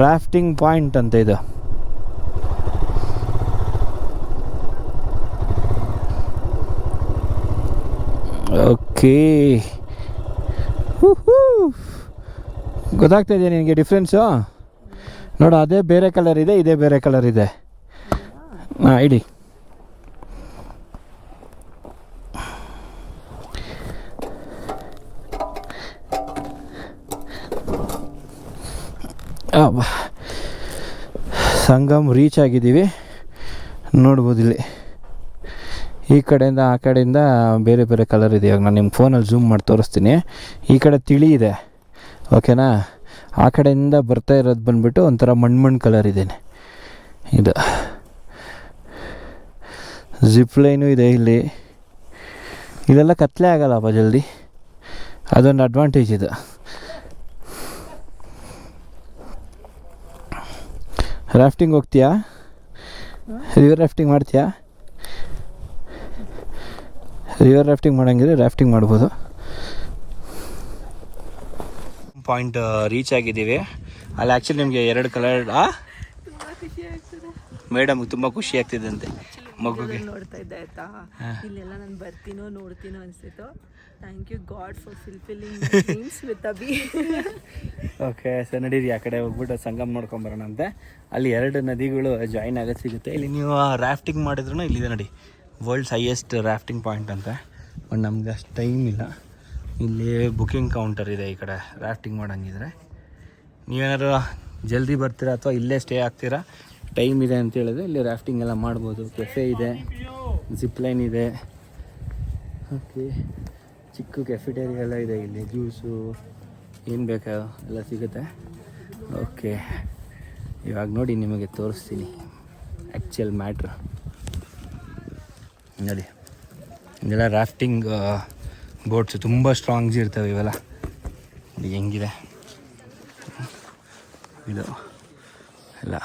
ರಾಫ್ಟಿಂಗ್ ಪಾಯಿಂಟ್ ಅಂತ ಇದು. ಓಕೆ, ಗೊತ್ತಾಗ್ತಾ ಇದೆಯಾ ನಿನಗೆ ಡಿಫ್ರೆನ್ಸು? ನೋಡು, ಅದೇ ಬೇರೆ ಕಲರ್ ಇದೆ, ಇದೇ ಬೇರೆ ಕಲರ್ ಇದೆ. ಹಾಂ, ಇಡಿ. ಸಂಗಮ್ ರೀಚ್ ಆಗಿದ್ದೀವಿ. ನೋಡ್ಬೋದು ಇಲ್ಲಿ ಈ ಕಡೆಯಿಂದ ಆ ಕಡೆಯಿಂದ ಬೇರೆ ಬೇರೆ ಕಲರ್ ಇದೆ. ಇವಾಗ ನಾನು ನಿಮ್ಮ ಫೋನಲ್ಲಿ ಝೂಮ್ ಮಾಡಿ ತೋರಿಸ್ತೀನಿ. ಈ ಕಡೆ ತಿಳಿ ಇದೆ, ಓಕೆನಾ? ಆ ಕಡೆಯಿಂದ ಬರ್ತಾ ಇರೋದು ಬಂದುಬಿಟ್ಟು ಒಂಥರ ಮಣ್ಣು ಕಲರ್ ಇದೇನೆ. ಇದು ಜಿಪ್ ಲೈನು ಇದೆ ಇಲ್ಲಿ. ಇಲ್ಲೆಲ್ಲ ಕತ್ಲೆ ಆಗಲ್ಲಪ್ಪ ಜಲ್ದಿ, ಅದೊಂದು ಅಡ್ವಾಂಟೇಜ್ ಇದು. ರಾಫ್ಟಿಂಗ್ ಹೋಗ್ತೀಯಾ? ರಿವರ್ ರಾಫ್ಟಿಂಗ್ ಮಾಡ್ತೀಯಾ? ರಿವರ್ ರಾಫ್ಟಿಂಗ್ ಮಾಡೋಂಗಿದ್ರೆ ರಾಫ್ಟಿಂಗ್ ಮಾಡ್ಬೋದು. ಪಾಯಿಂಟ್ ರೀಚ್ ಆಗಿದ್ದೀವಿ. ಅಲ್ಲಿ ಆ್ಯಕ್ಚುಲಿ ನಿಮಗೆ 2 ಕಲರ್ ಮೇಡಮ್ಗೆ ತುಂಬ ಖುಷಿ ಆಗ್ತಿದೆ ಅಂತೆ ಮಗುಗೆ. ನೋಡ್ತಾ ಇದ್ದೆ ಆಯ್ತಾ, ಇಲ್ಲೆಲ್ಲ ನಾನು ಬರ್ತೀನೋ ನೋಡ್ತೀನೋ ಅನಿಸ್ತಿತ್ತು. Thank you God for fulfilling my dreams with Abhi. Okay, so ನಡೀರಿ ಆ ಕಡೆ ಹೋಗ್ಬಿಟ್ಟು ಸಂಗಮ್ ನೋಡ್ಕೊಂಬರೋಣ ಅಂತೆ. ಅಲ್ಲಿ 2 ನದಿಗಳು ಜಾಯಿನ್ ಆಗೋದು ಸಿಗುತ್ತೆ. ಇಲ್ಲಿ ನೀವು ರಾಫ್ಟಿಂಗ್ ಮಾಡಿದ್ರು ಇಲ್ಲಿದೆ ನೋಡಿ, ವರ್ಲ್ಡ್ಸ್ ಹೈಯೆಸ್ಟ್ ರಾಫ್ಟಿಂಗ್ ಪಾಯಿಂಟ್ ಅಂತ. ಬಟ್ ನಮ್ಗೆ ಅಷ್ಟು ಟೈಮ್ ಇಲ್ಲ. ಇಲ್ಲಿ ಬುಕಿಂಗ್ ಕೌಂಟರ್ ಇದೆ ಈ ಕಡೆ ರಾಫ್ಟಿಂಗ್ ಮಾಡೋಂಗಿದ್ರೆ. ನೀವೇನಾದ್ರು ಜಲ್ದಿ ಬರ್ತೀರಾ ಅಥವಾ ಇಲ್ಲೇ ಸ್ಟೇ ಆಗ್ತೀರಾ, ಟೈಮ್ ಇದೆ ಅಂತ ಹೇಳಿದ್ರೆ ಇಲ್ಲಿ ರಾಫ್ಟಿಂಗ್ ಎಲ್ಲ ಮಾಡ್ಬೋದು. ಕೆಫೆ ಇದೆ, ಜಿಪ್ ಲೈನ್ ಇದೆ. ಓಕೆ, ಚಿಕ್ಕ ಕೆಫೆಟೇರಿಯಾ ಎಲ್ಲ ಇದೆ ಇಲ್ಲಿ. ಜ್ಯೂಸು ಏನು ಬೇಕಾ ಎಲ್ಲ ಸಿಗುತ್ತೆ. ಓಕೆ, ಇವಾಗ ನೋಡಿ ನಿಮಗೆ ತೋರಿಸ್ತೀನಿ ಆ್ಯಕ್ಚುಯಲ್ ಮ್ಯಾಟ್ರ್. ನೋಡಿ, ಇದೆಲ್ಲ ರಾಫ್ಟಿಂಗ್ ಬೋಟ್ಸು ತುಂಬ ಸ್ಟ್ರಾಂಗ್ಸ್ ಇರ್ತವೆ ಇವೆಲ್ಲ. ಇದು ಹೆಂಗಿದೆ ಇದು ಎಲ್ಲ,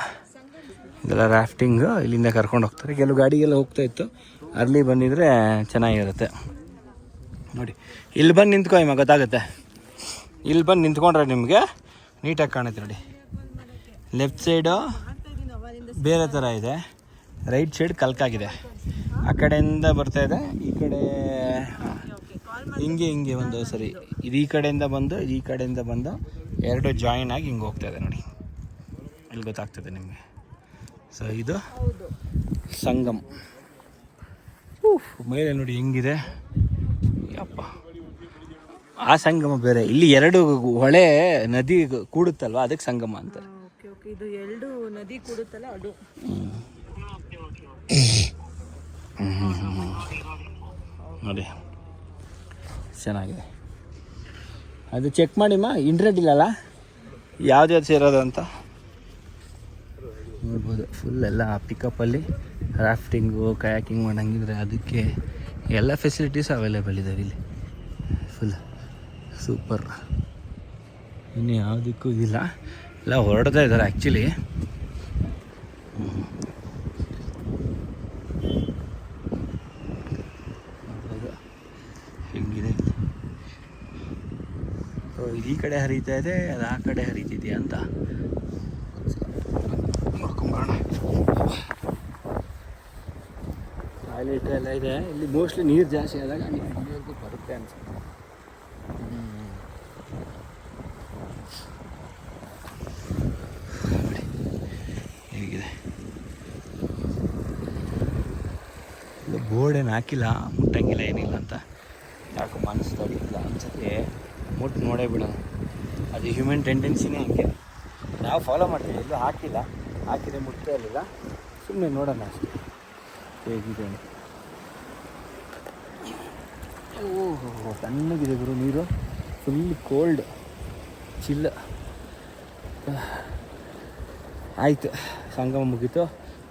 ಇದೆಲ್ಲ ರಾಫ್ಟಿಂಗ್. ಇಲ್ಲಿಂದ ಕರ್ಕೊಂಡು ಹೋಗ್ತಾರೆ. ಕೆಲವು ಗಾಡಿಗೆಲ್ಲ ಹೋಗ್ತಾ ಇತ್ತು, ಅರ್ಲಿ ಬಂದಿದ್ರೆ ಚೆನ್ನಾಗಿರುತ್ತೆ. ನೋಡಿ, ಇಲ್ಲಿ ಬಂದು ನಿಂತ್ಕೊ ಇಮ್ಮ, ಗೊತ್ತಾಗುತ್ತೆ. ಇಲ್ಲಿ ಬಂದು ನಿಂತ್ಕೊಂಡ್ರೆ ನಿಮಗೆ ನೀಟಾಗಿ ಕಾಣುತ್ತೆ ನೋಡಿ. ಲೆಫ್ಟ್ ಸೈಡು ಬೇರೆ ಥರ ಇದೆ, ರೈಟ್ ಸೈಡ್ ಕಲ್ಕಾಗಿದೆ. ಆ ಕಡೆಯಿಂದ ಬರ್ತಾ ಇದೆ, ಈ ಕಡೆ ಹಿಂಗೆ ಒಂದು ಸರಿ ಇದು ಈ ಕಡೆಯಿಂದ ಬಂದು ಈ ಕಡೆಯಿಂದ ಬಂದು 2 ಜಾಯಿನ್ ಆಗಿ ಹಿಂಗೆ ಹೋಗ್ತಾ ಇದೆ ನೋಡಿ. ಇಲ್ಲಿ ಗೊತ್ತಾಗ್ತದೆ ನಿಮಗೆ. ಸೊ ಇದು ಸಂಗಮ್. ಮೇಲೆ ನೋಡಿ ಹೆಂಗಿದೆ ಅಪ್ಪ. ಆ ಸಂಗಮ ಬೇರೆ, ಇಲ್ಲಿ 2 ಹೊಳೆ ನದಿ ಕೂಡುತ್ತಲ್ವ, ಅದಕ್ಕೆ ಸಂಗಮ ಅಂತ. ಇದು 2 ನದಿ ಕೂಡುತ್ತಲ್ಲ ಅದು. ನೋಡಿ ಚೆನ್ನಾಗಿದೆ. ಅದು ಚೆಕ್ ಮಾಡಿಮ್ಮ, ಇಂಟ್ರೆಟ್ ಇಲ್ಲಲ್ಲ ಯಾವ್ದು ಸೇರೋದು ಅಂತ ನೋಡ್ಬೋದು. ಫುಲ್ ಎಲ್ಲ ಪಿಕಪ್ಪಲ್ಲಿ ರಾಫ್ಟಿಂಗು ಕಯಾಕಿಂಗ್ ಮಾಡೋಂಗಿದ್ರೆ ಅದಕ್ಕೆ ಎಲ್ಲ ಫೆಸಿಲಿಟೀಸ್ ಅವೈಲೇಬಲ್ ಇದ್ದಾವೆ ಇಲ್ಲಿ. Full super. ಇನ್ನು ಯಾವುದಕ್ಕೂ ಇಲ್ಲ, ಎಲ್ಲ ಹೊರಡ್ತಾ ಇದ್ದಾರೆ ಆ್ಯಕ್ಚುಲಿ. ಸೊ ಇದು ಈ ಕಡೆ ಹರಿತಾ ಇದೆ, ಅದು ಆ ಕಡೆ ಹರಿತಿದೆಯಾ ಅಂತ ನೋಡ್ಕೊಂಬರೋಣ. ಟಾಯ್ಲೆಟ್ ಎಲ್ಲ ಇದೆ ಇಲ್ಲಿ. ಮೋಸ್ಟ್ಲಿ ನೀರು ಜಾಸ್ತಿ ಆದಾಗ ನೀರು ಬರುತ್ತೆ ಅನ್ಸುತ್ತೆ. ಹೇಗಿದೆ ಬೋರ್ಡ್ ಏನು ಹಾಕಿಲ್ಲ, ಮುಟ್ಟಂಗಿಲ್ಲ ಏನಿಲ್ಲ ಅಂತ. ಯಾಕೋ ಮನಸ್ಸು ತಡಿಯಿಲ್ಲ ಅನ್ಸುತ್ತೆ. ಮುಟ್ಟು ನೋಡೇ ಬಿಡೋಣ. ಅದು ಹ್ಯೂಮನ್ ಟೆಂಡೆನ್ಸಿನೇ ಹಂಗೆ. ನಾವು ಫಾಲೋ ಮಾಡ್ತೀವಿ, ಎಲ್ಲೂ ಹಾಕಿಲ್ಲ. ಹಾಕಿದ್ರೆ ಮುಟ್ತೇ ಇರಲಿಲ್ಲ. ಸುಮ್ಮನೆ ನೋಡೋಣ ಅಷ್ಟೇ ಹೇಗಿದೆ. ಓಹೋ ತಣ್ಣಗಿದೆ ಗುರು ನೀರು. Full cold chill. ಆಯಿತು, ಸಂಗಮ ಮುಗೀತು.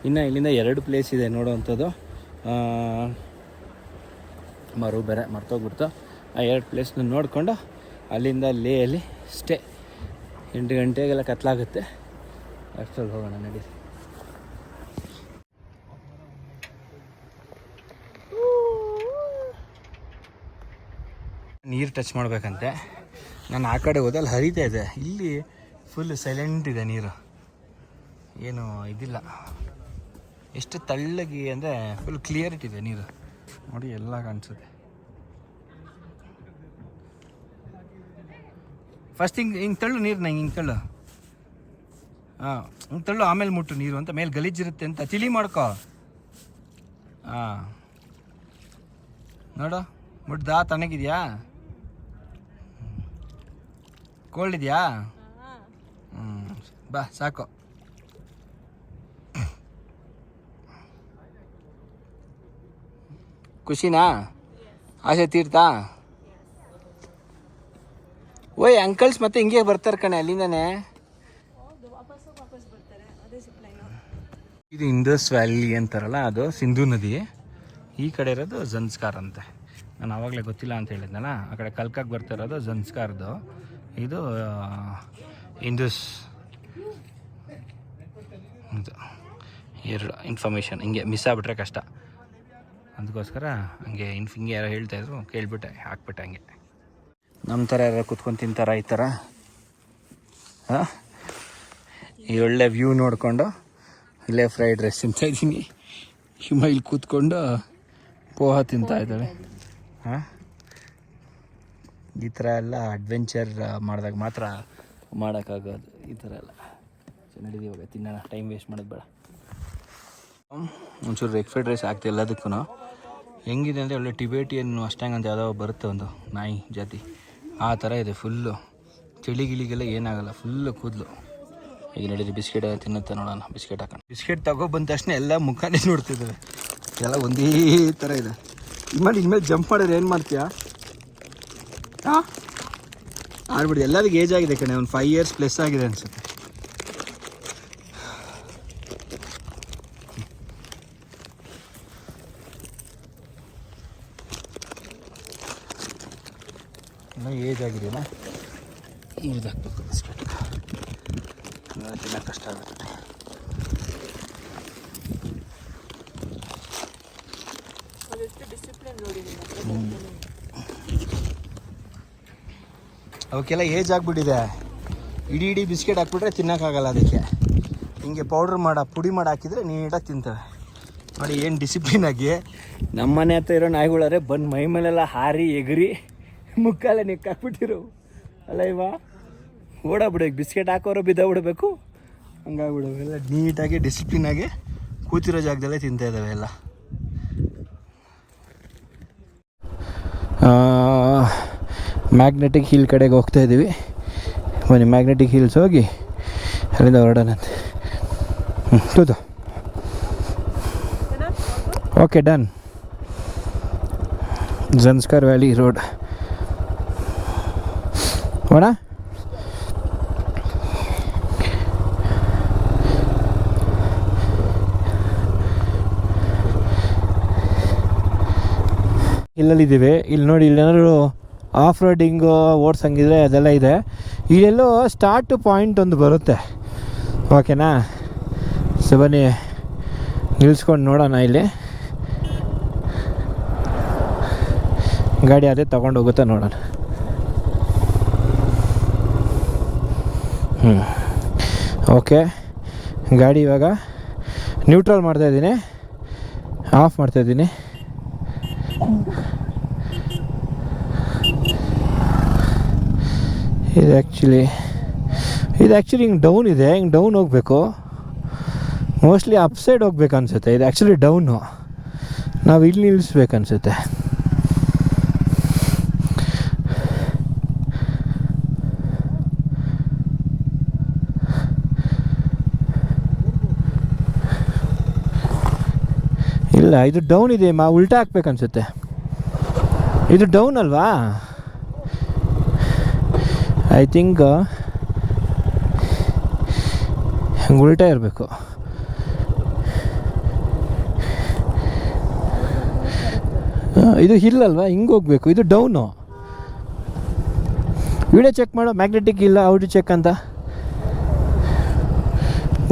ಇನ್ನು ಇಲ್ಲಿಂದ 2 ಪ್ಲೇಸ್ ಇದೆ ನೋಡೋವಂಥದ್ದು. ಬೇರೆ ಮರ್ತೋಗ್ಬಿಡ್ತು. ಆ 2 ಪ್ಲೇಸ್ನ ನೋಡಿಕೊಂಡು ಅಲ್ಲಿಂದ ಲೇಯಲ್ಲಿ ಸ್ಟೇ. 8 ಗಂಟೆಗೆಲ್ಲ ಕತ್ಲಾಗುತ್ತೆ. ಅಷ್ಟರಲ್ಲಿ ಹೋಗೋಣ ನಡಿ. ನೀರು ಟಚ್ ಮಾಡಬೇಕಂತೆ. ನಾನು ಆ ಕಡೆ ಹೋದಲ್ಲಿ ಹರಿತಾ ಇದೆ. ಇಲ್ಲಿ ಫುಲ್ ಸೈಲೆಂಟ್ ಇದೆ ನೀರು, ಏನು ಇದಿಲ್ಲ. ಎಷ್ಟು ತಳ್ಳಗಿ ಅಂದರೆ ಫುಲ್ ಕ್ಲಿಯರಿಟಿ ಇದೆ ನೀರು. ನೋಡಿ ಎಲ್ಲ ಕಾಣಿಸುತ್ತೆ. ಫಸ್ಟ್ ಹಿಂಗೆ ತಳ್ಳು ನೀರನ್ನ, ಹಿಂಗೆ ತಳ್ಳು. ಹಾಂ ಹಿಂಗೆ ತಳ್ಳು, ಆಮೇಲೆ ಮುಟ್ಟು ನೀರು ಅಂತ. ಮೇಲೆ ಗಲೀಜಿರುತ್ತೆ ಅಂತ ತಿಳಿ ಮಾಡ್ಕೊ. ಹಾಂ ನೋಡು, ಮುಟ್ದಾ? ತಣ್ಣಗಿದೆಯಾ? ಕೋಲ್ಡ್ ಇದೆಯಾ? ಬಾ ಸಾಕು. ಖುಷಿನಾ? ಆಸೆ ತೀರ್ತಾ? ಓಯ್ ಅಂಕಲ್ಸ್ ಮತ್ತೆ ಹಿಂಗೆ ಬರ್ತಾರೆ ಕಣೆ ಅಲ್ಲಿಂದಾನೆ. ಇದು ಇಂಡಸ್ ವ್ಯಾಲಿ ಅಂತಾರಲ್ಲ, ಅದು ಸಿಂಧೂ ನದಿ. ಈ ಕಡೆ ಇರೋದು ಜನ್ಸ್ಕಾರ್ ಅಂತೆ. ನಾನು ಆವಾಗಲೇ ಗೊತ್ತಿಲ್ಲ ಅಂತ ಹೇಳಿದ್ನಲ್ಲ. ಆ ಕಡೆ ಕಲ್ಕಾಗಿ ಬರ್ತಾ ಇರೋದು ಜನ್ಸ್ಕಾರ್ದು. ಇದು ಇಂಡಸ್. ಇದು 2 ಇನ್ಫಾರ್ಮೇಷನ್ ಹಿಂಗೆ ಮಿಸ್ ಆಗಿಬಿಟ್ರೆ ಕಷ್ಟ. ಅದಕ್ಕೋಸ್ಕರ ಹಂಗೆ ಹಿಂಗೆ ಯಾರೋ ಹೇಳ್ತಾಯಿದ್ರು, ಕೇಳಿಬಿಟ್ಟೆ ಹಾಕ್ಬಿಟ್ಟೆ. ಹಂಗೆ ನಮ್ಮ ಥರ ಯಾರು ಕೂತ್ಕೊಂಡು ತಿಂತಾರ ಈ ಥರ? ಹಾಂ, ಈ ಒಳ್ಳೆ ವ್ಯೂ ನೋಡಿಕೊಂಡು ಇಲ್ಲೇ ಫ್ರೈಡ್ ರೈಸ್ ತಿಂತಾಯಿದ್ದೀನಿ. ಹಿಮ ಇಲ್ಲಿ ಕೂತ್ಕೊಂಡು ಪೋಹ ತಿಂತಾಯಿದ್ದಾಳೆ. ಹಾಂ, ಈ ಥರ ಎಲ್ಲ ಅಡ್ವೆಂಚರ್ ಮಾಡಿದಾಗ ಮಾತ್ರ ಮಾಡೋಕ್ಕಾಗೋದು. ಈ ಥರ ಎಲ್ಲ ನಡೀದು. ಇವಾಗ ತಿನ್ನೋಣ, ಟೈಮ್ ವೇಸ್ಟ್ ಮಾಡೋದು ಬೇಡ. ಒಂಚೂರು ಎಗ್ ಫ್ರೈಡ್ ರೈಸ್ ಆಗ್ತಾ ಎಲ್ಲದಕ್ಕೂ. ಹೆಂಗಿದೆ ಅಂದರೆ ಒಳ್ಳೆ ಟಿಬೇಟಿಯನ್ ಅಷ್ಟಾಂಗ್ ಅಂತ ಯಾವುದೋ ಬರುತ್ತೆ, ಒಂದು ನಾಯಿ ಜಾತಿ, ಆ ಥರ ಇದೆ. ಫುಲ್ಲು ಚಳಿಗಿಳಿಗೆಲ್ಲ ಏನಾಗಲ್ಲ, ಫುಲ್ಲು ಕೂದಲು. ಈಗ ನಡೀರಿ ಬಿಸ್ಕೆಟ್ ತಿನ್ನುತ್ತೆ ನೋಡೋಣ. ಬಿಸ್ಕೆಟ್ ಹಾಕೋಣ. ಬಿಸ್ಕೆಟ್ ತಗೊಬಂದ ತಕ್ಷಣ ಎಲ್ಲ ಮುಖಾನೇ ನೋಡ್ತಿದ್ದಾವೆ. ಎಲ್ಲ ಒಂದೇ ಥರ ಇದೆ. ಇನ್ಮೇಲೆ ಜಂಪ್ ಮಾಡಿದ್ರೆ ಏನು ಮಾಡ್ತೀಯಾ? ಹಾಂ ಆಡ್ಬಿಡಿ. ಎಲ್ಲರಿಗೂ ಏಜ್ ಆಗಿದೆ ಕಣೆ, ಒಂದು 5 years ಪ್ಲಸ್ ಆಗಿದೆ ಅನಿಸುತ್ತೆ. ಇನ್ನೂ ಏಜ್ ಆಗಿದೆಯಲ್ಲ, ಇದಾಗಬೇಕು ಬಿಸ್ಕೆಟ್. ತಿನ್ನೋಕೆ ಕಷ್ಟ ಆಗುತ್ತೆ. ಅವಕ್ಕೆಲ್ಲ ಏಜ್ ಆಗಿಬಿಟ್ಟಿದೆ. ಇಡೀ ಬಿಸ್ಕೆಟ್ ಹಾಕ್ಬಿಟ್ರೆ ತಿನ್ನೋಕ್ಕಾಗಲ್ಲ. ಅದಕ್ಕೆ ಹಿಂಗೆ ಪುಡಿ ಮಾಡಿ ಹಾಕಿದರೆ ನೀಟಾಗಿ ತಿಂತವೆ. ನೋಡಿ ಏನು ಡಿಸಿಪ್ಲಿನಾಗಿ. ನಮ್ಮ ಮನೆ ಹತ್ರ ಇರೋ ನಾಯಿಗಳಾದ್ರೆ ಬಂದು ಮೈ ಮೇಲೆಲ್ಲ ಹಾರಿ ಎಗರಿ ಮುಕ್ಕಾಲೆ ನಿಕ್ಕಾಕ್ಬಿಟ್ಟಿರು ಅಲ್ಲ. ಓಡಾಬಿಡ್ಬೇಕು. ಬಿಸ್ಕೆಟ್ ಹಾಕೋರು ಬಿದ್ದೋಗ್ಬಿಡ್ಬೇಕು. ಹಂಗಾಗ್ಬಿಡವೆ. ಎಲ್ಲ ನೀಟಾಗಿ ಡಿಸಿಪ್ಲಿನಾಗಿ ಕೂತಿರೋ ಜಾಗದಲ್ಲೇ ತಿಂತಾ ಇದ್ದಾವೆ ಎಲ್ಲ. ಮ್ಯಾಗ್ನೆಟಿಕ್ ಹಿಲ್ ಕಡೆಗೆ ಹೋಗ್ತಾ ಇದ್ದೀವಿ. ಬನ್ನಿ, ಮ್ಯಾಗ್ನೆಟಿಕ್ ಹಿಲ್ಸ್ ಹೋಗಿ ಅಲ್ಲಿಂದ ಹೊರಡೋಣಂತೆ. ತೂತು okay, done. Zanskar valley road ಹೋಣ. ಇಲ್ಲಲ್ಲಿದ್ದೀವಿ. ಇಲ್ಲಿ ನೋಡಿ, ಇಲ್ಲೇನಾದ್ರು ಆಫ್ ರೋಡಿಂಗು ಓಡ್ಸಂಗಿದ್ರೆ ಅದೆಲ್ಲ ಇದೆ. ಇಲ್ಲೆಲ್ಲೋ ಸ್ಟಾರ್ಟ್ ಪಾಯಿಂಟ್ ಒಂದು ಬರುತ್ತೆ. ಓಕೆನಾ? ಸೊ ಬನ್ನಿ ನಿಲ್ಸ್ಕೊಂಡು ನೋಡೋಣ. ಇಲ್ಲಿ ಗಾಡಿ ಅದೇ ತಗೊಂಡು ಹೋಗುತ್ತೆ ನೋಡೋಣ. ಓಕೆ, ಗಾಡಿ ಇವಾಗ ನ್ಯೂಟ್ರಲ್ ಮಾಡ್ತಾಯಿದ್ದೀನಿ, ಆಫ್ ಮಾಡ್ತಾಯಿದ್ದೀನಿ. ಇದು ಆ್ಯಕ್ಚುಲಿ ಹಿಂಗೆ ಡೌನ್ ಇದೆ, ಹಿಂಗೆ ಡೌನ್ ಹೋಗಬೇಕು. ಮೋಸ್ಟ್ಲಿ ಅಪ್ ಸೈಡ್ ಹೋಗ್ಬೇಕು ಅನಿಸುತ್ತೆ. ಇದು ಆ್ಯಕ್ಚುಲಿ ಡೌನು, ನಾವು ಇಲ್ಲಿ ನಿಲ್ಲಿಸ್ಬೇಕು ಅನಿಸುತ್ತೆ. ಇಲ್ಲ, ಇದು ಡೌನ್ ಇದೆ, ಉಲ್ಟಾ ಹಾಕ್ಬೇಕು ಅನಿಸುತ್ತೆ. ಇದು ಡೌನ್ ಅಲ್ವಾ? ಐ ಥಿಂಕ್ ಹಂಗೆ ಉಲ್ಟಾ ಇರಬೇಕು. ಇದು ಹಿಲ್ ಅಲ್ವಾ, ಹಿಂಗೆ ಹೋಗ್ಬೇಕು. ಇದು ಡೌನು. ವಿಡಿಯೋ ಚೆಕ್ ಮಾಡೋ, ಮ್ಯಾಗ್ನೆಟಿಕ್ ಇಲ್ಲ, ಔಟ್ ಚೆಕ್ ಅಂತ.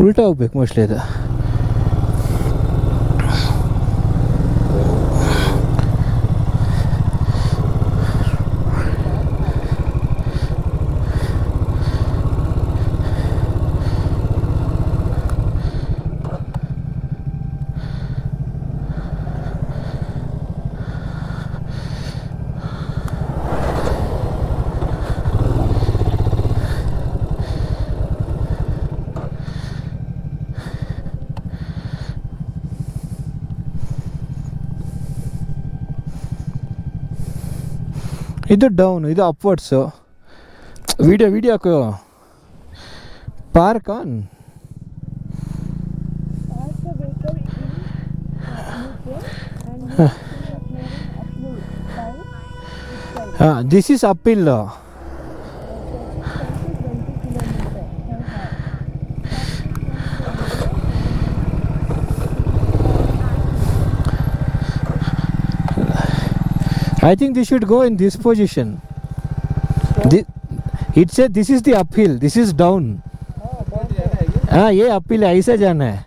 ಉಲ್ಟಾ ಹೋಗ್ಬೇಕು ಮೋಸ್ಟ್ಲಿ ಇದು. ಇದು ಡೌನು, ಇದು ಅಪ್ವರ್ಡ್ಸು. ವಿಡಿಯೋ ಹಾಕು. Park on. ಹಾಂ, this is up hill. I think this should go in this position. It said this is the uphill, this is down. हाँ, ये uphill है, ऐसे जाना है,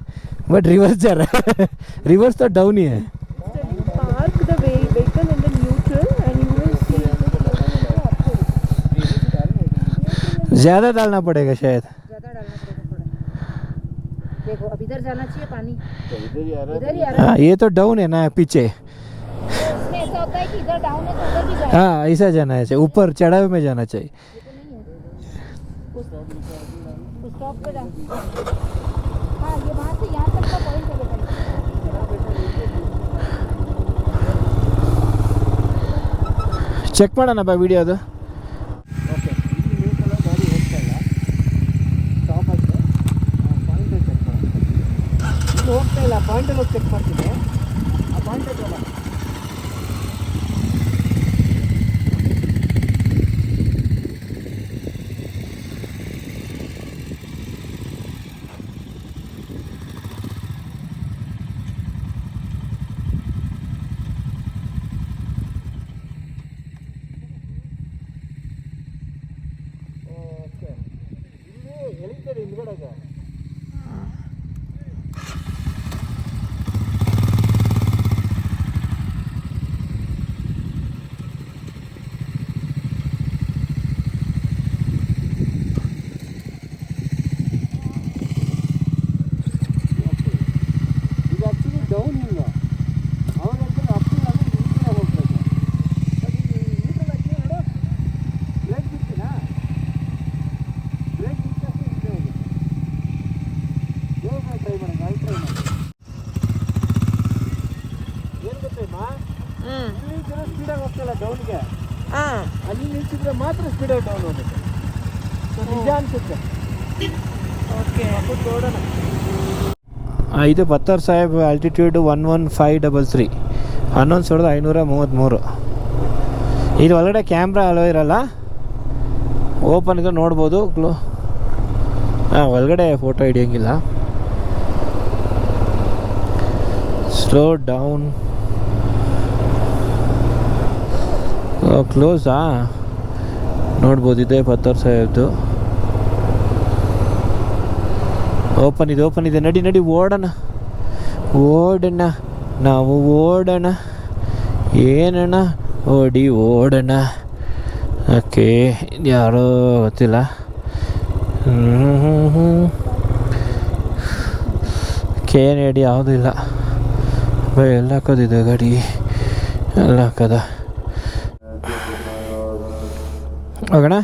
but reverse जा रहा है. Reverse तो down ही है. Park the vehicle in the neutral and you will see the uphill. ज़्यादा डालना पड़ेगा शायद. ज़्यादा डालना पड़ेगा थोड़ा. देखो अब इधर जाना चाहिए पानी, इधर ही आ रहा है. हाँ, ये तो डाउन है ना पीछे. इसमें ऐसा होता है कि इधर डाउन है तो उधर भी जाए. हाँ, ऐसा जाना है, ऊपर चढ़ावे में जाना चाहिए. स्टॉप पे डाल. हाँ, ये वहाँ से यहाँ तक का पॉइंट है बेटा. ಚೆಕ್ ಮಾಡೋಣ ಬಾ ವಿಡಿಯೋ ಅದು. ಓಕೆ, ಇಲ್ಲಿ ನ್ಯೂ ಕಲರ್ ಗಾಡಿ ಹೋಗ್ತಾ ಇಲ್ಲ, ಸ್ಟಾಪ್ ಆಗಿದೆ. ಪಾಯಿಂಟಲ್ಲಿ ಚೆಕ್ ಮಾಡೋಣ. ಇಲ್ಲಿ ಹೋಗ್ತಾ ಇಲ್ಲ, ಪಾಯಿಂಟಲ್ಲಿ ಹೋಗಿ ಚೆಕ್ ಮಾಡ್ತೀನಿ. ಆ ಪಾಯಿಂಟ್ ಐತಲ್ಲ, ಎಳಿತಾರೆ ಹಿಂದ್ಗಡೆಗೆ. ಇದು ಆ್ಯಕ್ಚುಲಿ ಡೌನ್ ಇಲ್ಲ, ಅವ್ರು ಹೇಳ್ತಾರೆ ಅಪ್ ಇಲ್ಲ ಅಂದರೆ ಈ ಕಡೆ ಹೋಗ್ಬೇಕು. ಅದು ನ್ಯೂಟ್ರಲ್ ಹಾಕಿ ನೋಡು, ಬ್ರೇಕ್ ಬಿಡ್ತೀನಾ, ಬ್ರೇಕ್ ಬಿಟ್ಟ ತಕ್ಷಣ ಹಿಂದೆ ಹೋಗುತ್ತೆ. ಇವಾಗ ಟ್ರೈ ಮಾಡೋಣ, ಅಲ್ಲಿ ಟ್ರೈ ಮಾಡಿ. ಏನು ಗೊತ್ತೇಮ್ಮ, ಇಲ್ಲಿ ಜನ ಸ್ಪೀಡಾಗಿ ಹೋಗ್ತಲ್ಲ ಡೌನ್ಗೆ, ಅಲ್ಲಿ ನಿಲ್ಸಿದ್ರೆ ಮಾತ್ರ ಸ್ಪೀಡಾಗಿ ಡೌನ್ ಹೋಗುತ್ತೆ. ಸೊ ನಿಜ ಅನ್ಸುತ್ತೆ. ಓಕೆ, ನೋಡೋಣ. ಇದು ಪತ್ತರ್ ಸಾಹೇಬ್ ಆಲ್ಟಿಟ್ಯೂಡ್ 11533, 11,533. ಇದು ಒಳಗಡೆ ಕ್ಯಾಮ್ರಾ ಅಲೋ ಇರಲ್ಲ, ಓಪನ್ ಇದ್ರೆ ನೋಡ್ಬೋದು. ಒಳಗಡೆ ಫೋಟೋ ಹಿಡಿಯೋಂಗಿಲ್ಲ. Slow down. ಕ್ಲೋಸಾ ನೋಡ್ಬೋದು, ಇದೆ ಪತ್ತರ್ ಸಾಹೇಬ್ದು. ಓಪನ್ ಇದೆ. ನಡಿ ಓಡೋಣ ನಾವು ಓಡೋಣ. ಏನಣ್ಣ ಓಡೋಣ. ಓಕೆ, ಯಾರೋ ಗೊತ್ತಿಲ್ಲ. KN80 ಯಾವುದೂ ಇಲ್ಲ. ಎಲ್ಲ ಹಾಕೋದಿದೆ ಗಾಡಿ, ಎಲ್ಲ ಹಾಕದ. ಹೋಗೋಣ.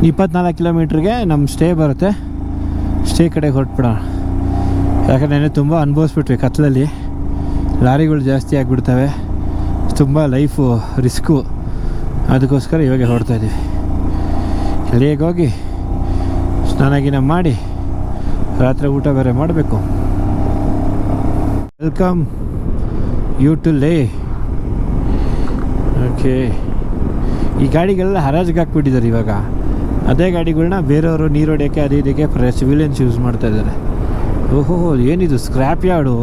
ಇನ್ನು 24 ಕಿಲೋಮೀಟ್ರಿಗೆ ನಮ್ಮ ಸ್ಟೇ ಬರುತ್ತೆ. ಸ್ಟೇ ಕಡೆಗೆ ಹೊರಟ್ಬಿಡೋಣ. ಯಾಕಂದರೆ ತುಂಬ ಅನುಭವಿಸ್ಬಿಟ್ವಿ ಕತ್ಲಲ್ಲಿ. ಲಾರಿಗಳು ಜಾಸ್ತಿ ಆಗಿಬಿಡ್ತವೆ, ತುಂಬ ಲೈಫು ರಿಸ್ಕು. ಅದಕ್ಕೋಸ್ಕರ ಇವಾಗ ಹೊರಡ್ತಾಯಿದ್ದೀವಿ. ಲೇಗೆ ಹೋಗಿ ಸ್ನಾನ ಮಾಡಿ ರಾತ್ರಿ ಊಟ ಬೇರೆ ಮಾಡಬೇಕು. ವೆಲ್ಕಮ್ ಯು ಟು ಲೇ. ಓಕೆ, ಈ ಗಾಡಿಗಳೆಲ್ಲ ಹರಾಜಿಗೆ ಹಾಕ್ಬಿಟ್ಟಿದ್ದಾರೆ ಇವಾಗ. ಅದೇ ಗಾಡಿಗಳನ್ನ ಬೇರೆಯವರು ನೀರು ಹೊಡೆಯೋಕ್ಕೆ ಅದು ಇದಕ್ಕೆ ಸಿವಿಲಿಯನ್ಸ್ ಯೂಸ್ ಮಾಡ್ತಾಯಿದ್ದಾರೆ. ಓಹೋ, ಏನಿದು ಸ್ಕ್ರ್ಯಾಪ್ ಯಾರ್ಡು?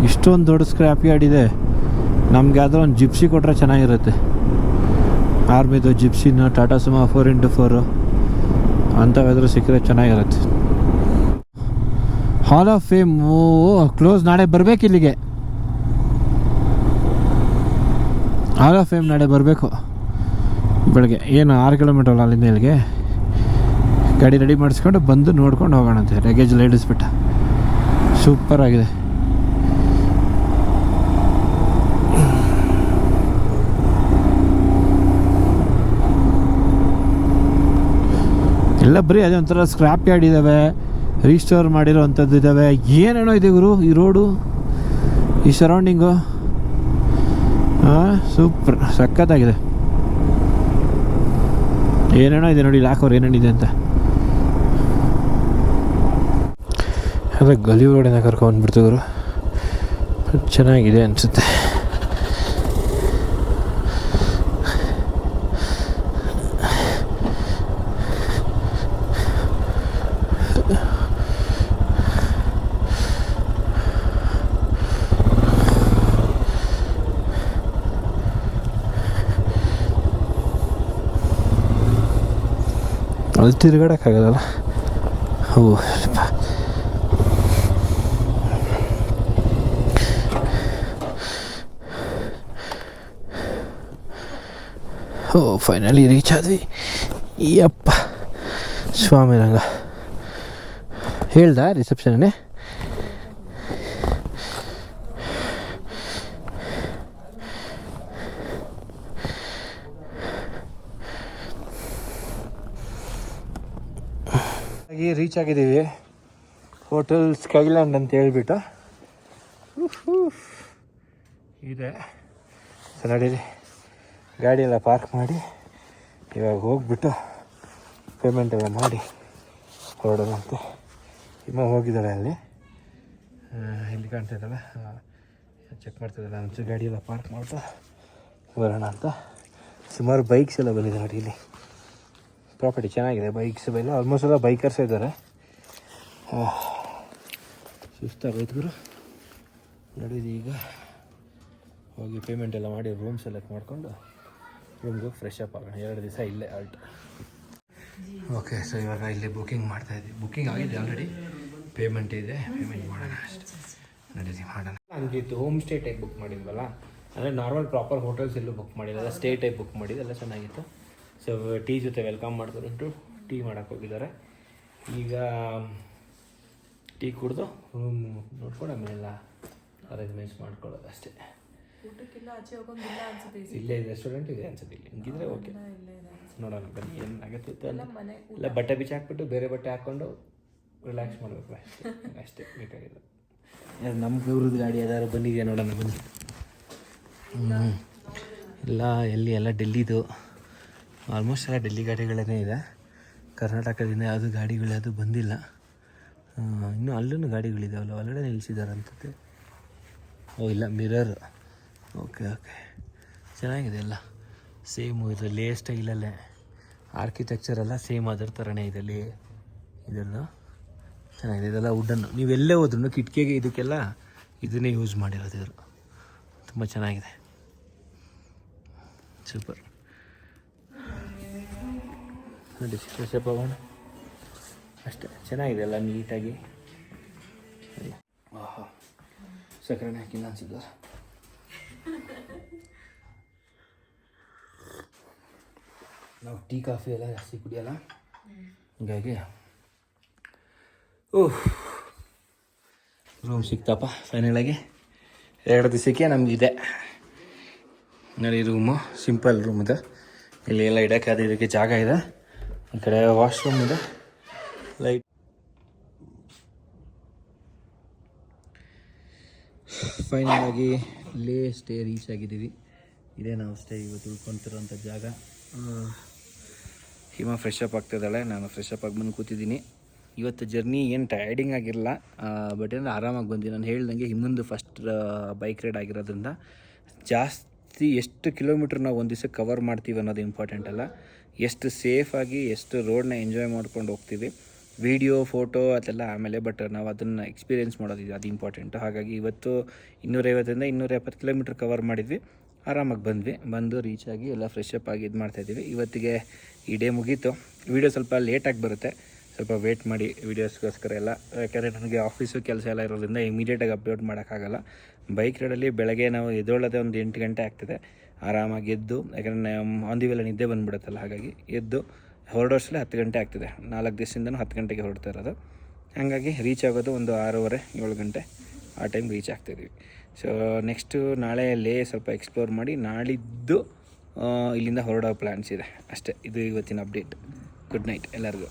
ಇಷ್ಟೊಂದು ದೊಡ್ಡ ಸ್ಕ್ರ್ಯಾಪ್ ಯಾರ್ಡ್ ಇದೆ. ನಮ್ಗೆ ಯಾವ್ದಾರು ಒಂದು ಜಿಪ್ಸಿ ಕೊಟ್ಟರೆ ಚೆನ್ನಾಗಿರುತ್ತೆ. ಆರ್ಮಿದು ಜಿಪ್ಸಿನ, ಟಾಟಾ ಸುಮಾ 4x4 ಅಂಥವಾದ್ರೂ ಸಿಕ್ಕರೆ ಚೆನ್ನಾಗಿರುತ್ತೆ. ಹಾಲ್ ಆಫ್ ಫೇಮ್ ಕ್ಲೋಸ್. ನಾಳೆ ಬರಬೇಕು ಇಲ್ಲಿಗೆ. ಹಾಲ್ ಆಫ್ ಫೇಮ್ ನಾಳೆ ಬರಬೇಕು ಬೆಳಗ್ಗೆ. ಏನು 6 ಕಿಲೋಮೀಟರ್ ಅಲ್ಲ ಅಲ್ಲಿಂದ ಇಲ್ಲಿಗೆ. ಗಾಡಿ ರೆಡಿ ಮಾಡಿಸ್ಕೊಂಡು ಬಂದು ನೋಡ್ಕೊಂಡು ಹೋಗೋಣಂತೆ. ಲಗೇಜ್ ಎಲ್ಲ ಇಳಿಸ್ಬಿಟ್ಟ. ಸೂಪರ್ ಆಗಿದೆ. ಎಲ್ಲ ಬರೀ ಅದೇ ಒಂಥರ ಸ್ಕ್ರ್ಯಾಪ್ ಯಾರ್ಡ್ ಇದ್ದಾವೆ, ರೀಸ್ಟೋರ್ ಮಾಡಿರೋ ಅಂಥದ್ದು ಇದ್ದಾವೆ. ಏನೇನೋ ಇದೆ ಗುರು ಈ ರೋಡು, ಈ ಸರೌಂಡಿಂಗು. ಸೂಪರ್, ಸಖತ್ತಾಗಿದೆ. ಏನೇನೋ ಇದೆ ನೋಡಿ, ಹಾಕೋರು ಏನೇನಿದೆ ಅಂತ. ಅದೇ ಗಲಿ ರೋಡಿನ ಕರ್ಕೊಂಡ್ಬಿಡ್ತಿದ್ರು. ಚೆನ್ನಾಗಿದೆ ಅನಿಸುತ್ತೆ. ಅಲ್ಲಿ ತಿರುಗಾಡೋಕ್ಕಾಗಲ್ಲ. ಫೈನಲಿ ರೀಚ್ ಆದ್ವಿ. ಯಪ್ಪ ಸ್ವಾಮಿ, ರಂಗ ಹೇಳ್ದ ರಿಸೆಪ್ಷನ್ನೇ. ರೀಚ್ ಆಗಿದ್ದೀವಿ. ಹೋಟೆಲ್ ಸ್ಕೈಲ್ಯಾಂಡ್ ಅಂತ ಹೇಳ್ಬಿಟ್ಟು ಇದೆ. ಸೊ ನಡೀರಿ, ಗಾಡಿ ಎಲ್ಲ ಪಾರ್ಕ್ ಮಾಡಿ ಇವಾಗ ಹೋಗ್ಬಿಟ್ಟು ಪೇಮೆಂಟ್ ಎಲ್ಲ ಮಾಡಿ ಹೊರಡೋಣಂತೆ. ಇಮ್ಮ ಹೋಗಿದ್ದಾಳೆ ಅಲ್ಲಿ, ಇಲ್ಲಿ ಕಾಣ್ತಾ ಇದ್ದಾಳೆ, ಚೆಕ್ ಮಾಡ್ತಿದ್ದಾಳೆ. ಒಂಚೂರು ಗಾಡಿ ಎಲ್ಲ ಪಾರ್ಕ್ ಮಾಡ್ತಾ ಬರೋಣ ಅಂತ. ಸುಮಾರು ಬೈಕ್ಸ್ ಎಲ್ಲ ಬಂದಿದೆ ನೋಡಿ ಇಲ್ಲಿ. ಪ್ರಾಪರ್ಟಿ ಚೆನ್ನಾಗಿದೆ. ಬೈಕ್ಸ್ ಎಲ್ಲ ಆಲ್ಮೋಸ್ಟ್ ಎಲ್ಲ ಬೈಕರ್ಸ್ ಇದ್ದಾರೆ. ಸುಸ್ತಾಗೋಯ್ತು ಗುರು. ನಡೀದು ಈಗ ಹೋಗಿ ಪೇಮೆಂಟ್ ಎಲ್ಲ ಮಾಡಿ ರೂಮ್ ಸೆಲೆಕ್ಟ್ ಮಾಡಿಕೊಂಡು ರೂಮ್ಗೆ ಫ್ರೆಶ್ ಅಪ್ ಆಗೋಣ. 2 ದಿವಸ ಇಲ್ಲೇ ಆಲ್ಟ್. ಓಕೆ, ಸೊ ಇವಾಗ ಇಲ್ಲಿ ಬುಕ್ಕಿಂಗ್ ಮಾಡ್ತಾಯಿದ್ವಿ. ಬುಕ್ಕಿಂಗ್ ಆಗಿದೆ ಆಲ್ರೆಡಿ, ಪೇಮೆಂಟ್ ಇದೆ. ಪೇಮೆಂಟ್ ಮಾಡೋಣ ಅಷ್ಟೇ. ನಡೀತಿ ಮಾಡೋಣ. ಹಂಗಿತ್ತು ಹೋಮ್ ಸ್ಟೇ ಟೈಪ್ ಬುಕ್ ಮಾಡಿದ್ವಲ್ಲ, ಅಂದರೆ ನಾರ್ಮಲ್ ಪ್ರಾಪರ್ ಹೋಟೆಲ್ಸ್ ಎಲ್ಲೂ ಬುಕ್ ಮಾಡಿಲ್ಲ, ಸ್ಟೇ ಟೈಪ್ ಬುಕ್ ಮಾಡಿದ್ದು. ಎಲ್ಲ ಚೆನ್ನಾಗಿತ್ತು. ಸೊ ಟೀ ಜೊತೆ ವೆಲ್ಕಮ್ ಮಾಡ್ತಾರಂಟು ಟೀ ಮಾಡೋಕ್ಕೆ ಹೋಗಿದ್ದಾರೆ. ಈಗ ಟೀ ಕುಡಿದು ರೂಮ್ ನೋಡ್ಕೊಂಡು ಆಮೇಲೆಲ್ಲ ಅರೇಂಜ್ಮೆಂಟ್ಸ್ ಮಾಡ್ಕೊಳ್ಳೋದು ಅಷ್ಟೇ. ಇಲ್ಲೇ ರೆಸ್ಟೋರೆಂಟ್ ಇದೆ ಅನ್ಸುತ್ತೆ. ಇಲ್ಲಿ ಹಿಂಗಿದ್ರೆ ಓಕೆ, ನೋಡೋಣ ಬನ್ನಿ ಏನಾಗುತ್ತೆ. ಇಲ್ಲ ಬಟ್ಟೆ ಬಿಚ್ಚಿ ಹಾಕ್ಬಿಟ್ಟು ಬೇರೆ ಬಟ್ಟೆ ಹಾಕ್ಕೊಂಡು ರಿಲ್ಯಾಕ್ಸ್ ಮಾಡಬೇಕು ಅಷ್ಟೇ. ಅಷ್ಟೇ ಬೇಕಾಗಿಲ್ಲ. ನಮ್ಮ ಇವ್ರದ್ದು ಗಾಡಿ ಯಾವ್ದಾದ್ರು ಬಂದಿದೆಯಾ ನೋಡೋಣ ಬನ್ನಿ. ಇಲ್ಲ ಎಲ್ಲಿ ಎಲ್ಲ ಡೆಲ್ಲಿದು, ಆಲ್ಮೋಸ್ಟ್ ಎಲ್ಲ ಡೆಲ್ಲಿ ಗಾಡಿಗಳೇ ಇದೆ. ಕರ್ನಾಟಕದಿಂದ ಯಾವುದು ಗಾಡಿಗಳು ಯಾವುದು ಬಂದಿಲ್ಲ. ಇನ್ನೂ ಅಲ್ಲೂ ಗಾಡಿಗಳಿದಾವಲ್ಲ, ಒಳಗಡೆ ನಿಲ್ಲಿಸಿದ್ದಾರೆ ಅನ್ಸುತ್ತೆ. ಇಲ್ಲ ಮಿರರ್. ಓಕೆ ಓಕೆ, ಚೆನ್ನಾಗಿದೆ ಎಲ್ಲ. ಸೇಮು ಇದು ಲೇ ಸ್ಟೈಲಲ್ಲೇ ಆರ್ಕಿಟೆಕ್ಚರ್ ಎಲ್ಲ ಸೇಮ್ ಅದರ ಥರನೇ ಇದೆ. ಲೇ ಇದೆಲ್ಲ ಚೆನ್ನಾಗಿದೆ. ಇದೆಲ್ಲ ವುಡ್ಡನ್ನು ನೀವೆಲ್ಲೇ ಹೋದ್ರೂ ಕಿಟಕಿಗೆ ಇದಕ್ಕೆಲ್ಲ ಇದನ್ನೇ ಯೂಸ್ ಮಾಡಿರೋದು ಇವರು. ತುಂಬ ಚೆನ್ನಾಗಿದೆ, ಸೂಪರ್. ನೋಡಿ ಫ್ರೆಶಪ್ ಆಗೋಣ ಅಷ್ಟೇ. ಚೆನ್ನಾಗಿದೆ ಎಲ್ಲ ನೀಟಾಗಿ. ಆಹಾ, ಸಕ್ಕರೆನೇ ಹಾಕಿಲ್ಲ ಅನ್ಸಿದ್ದು. ನಾವು ಟೀ ಕಾಫಿ ಎಲ್ಲ ಜಾಸ್ತಿ ಕುಡಿಯೋಲ್ಲ, ಹೀಗಾಗಿ ರೂಮ್ ಸಿಕ್ತಪ್ಪ ಫೈನಲಾಗಿ. 2 ದಿವಸಕ್ಕೆ ನಮಗಿದೆ ನೋಡಿ ರೂಮು. ಸಿಂಪಲ್ ರೂಮ್ ಇದೆ. ಇಲ್ಲಿ ಎಲ್ಲ ಇಡೋಕ್ಕೆ ಅದು ಇದಕ್ಕೆ ಜಾಗ ಇದೆ. ಈ ಕಡೆ ವಾಶ್ರೂಮ್ ಇದೆ, ಲೈಟ್. ಫೈನಲಾಗಿ ಲೇ ಸ್ಟೇ ರೀಚ್ ಆಗಿದ್ದೀವಿ. ಇದೇ ನಾವು ಸ್ಟೇ ಇವತ್ತು ಉಳ್ಕೊತಿರೋಂಥ ಜಾಗ. ಹಿಮ ಫ್ರೆಶಪ್ ಆಗ್ತಿದ್ದಾಳೆ, ನಾನು ಫ್ರೆಶಪ್ ಆಗಿ ಬಂದು ಕೂತಿದ್ದೀನಿ. ಇವತ್ತು ಜರ್ನಿ ಏನು ಟಯರ್ಡಿಂಗ್ ಆಗಿರಲ್ಲ, ಬಟ್ ಏನಂದ್ರೆ ಆರಾಮಾಗಿ ಬಂದ್ವಿ. ನಾನು ಹೇಳ್ದಂಗೆ ಹಿಮಂದು ಫಸ್ಟ್ ಬೈಕ್ ರೈಡ್ ಆಗಿರೋದ್ರಿಂದ ಜಾಸ್ತಿ ಎಷ್ಟು ಕಿಲೋಮೀಟ್ರ್ ನಾವು ಒಂದು ದಿವಸ ಕವರ್ ಮಾಡ್ತೀವಿ ಅನ್ನೋದು ಇಂಪಾರ್ಟೆಂಟ್ ಅಲ್ಲ, ಎಷ್ಟು ಸೇಫಾಗಿ ಎಷ್ಟು ರೋಡ್ನ ಎಂಜಾಯ್ ಮಾಡ್ಕೊಂಡು ಹೋಗ್ತೀವಿ. ವೀಡಿಯೋ ಫೋಟೋ ಅದೆಲ್ಲ ಆಮೇಲೆ, ಬಟ್ ನಾವು ಅದನ್ನು ಎಕ್ಸ್ಪೀರಿಯೆನ್ಸ್ ಮಾಡೋದಿದೆ, ಅದು ಇಂಪಾರ್ಟೆಂಟು. ಹಾಗಾಗಿ ಇವತ್ತು 250ರಿಂದ 270 ಕಿಲೋಮೀಟ್ರ್ ಕವರ್ ಮಾಡಿದ್ವಿ. ಆರಾಮಾಗಿ ಬಂದು ರೀಚ್ ಆಗಿ ಎಲ್ಲ ಫ್ರೆಶಪ್ ಆಗಿ ಇದು ಮಾಡ್ತಾಯಿದ್ದೀವಿ. ಇವತ್ತಿಗೆ ಈ ಡೇ ಮುಗೀತು. ವೀಡಿಯೋ ಸ್ವಲ್ಪ ಲೇಟಾಗಿ ಬರುತ್ತೆ, ಸ್ವಲ್ಪ ವೇಟ್ ಮಾಡಿ ವೀಡಿಯೋಸ್ಗೋಸ್ಕರ ಎಲ್ಲ. ಯಾಕೆಂದರೆ ನನಗೆ ಆಫೀಸು ಕೆಲಸ ಎಲ್ಲ ಇರೋದ್ರಿಂದ ಇಮಿಡಿಯೇಟಾಗಿ ಅಪ್ಲೋಡ್ ಮಾಡೋಕ್ಕಾಗಲ್ಲ. ಬೈಕ್ ರೈಡಲ್ಲಿ ಬೆಳಗ್ಗೆ ನಾವು ಎದ್ದೊಳ್ಳೋದೇ ಒಂದು 8 ಗಂಟೆ ಆಗ್ತದೆ. ಆರಾಮಾಗಿ ಎದ್ದು, ಯಾಕಂದರೆ ಆನ್ ದಿ ವೇಲೆ ನಿದ್ದೆ ಬಂದುಬಿಡುತ್ತಲ್ಲ, ಹಾಗಾಗಿ ಎದ್ದು ಹೊರಡೋಷ್ಟರಲ್ಲಿ 10 ಗಂಟೆ ಆಗ್ತದೆ. 4 ದಿವಸದಿಂದನೂ 10 ಗಂಟೆಗೆ ಹೊರಡ್ತಾ ಇರೋದು. ಹಾಗಾಗಿ ರೀಚ್ ಆಗೋದು ಒಂದು 6:30 7 ಗಂಟೆ ಆ ಟೈಮ್ ರೀಚ್ ಆಗ್ತಾಯಿದ್ವಿ. ಸೊ ನೆಕ್ಸ್ಟು ನಾಳೆ ಲೇ ಸ್ವಲ್ಪ ಎಕ್ಸ್ಪ್ಲೋರ್ ಮಾಡಿ ನಾಳಿದ್ದು ಇಲ್ಲಿಂದ ಹೊರಡೋ ಪ್ಲ್ಯಾನ್ಸ್ ಇದೆ ಅಷ್ಟೇ. ಇದು ಇವತ್ತಿನ ಅಪ್ಡೇಟ್. ಗುಡ್ ನೈಟ್ ಎಲ್ಲರಿಗೂ.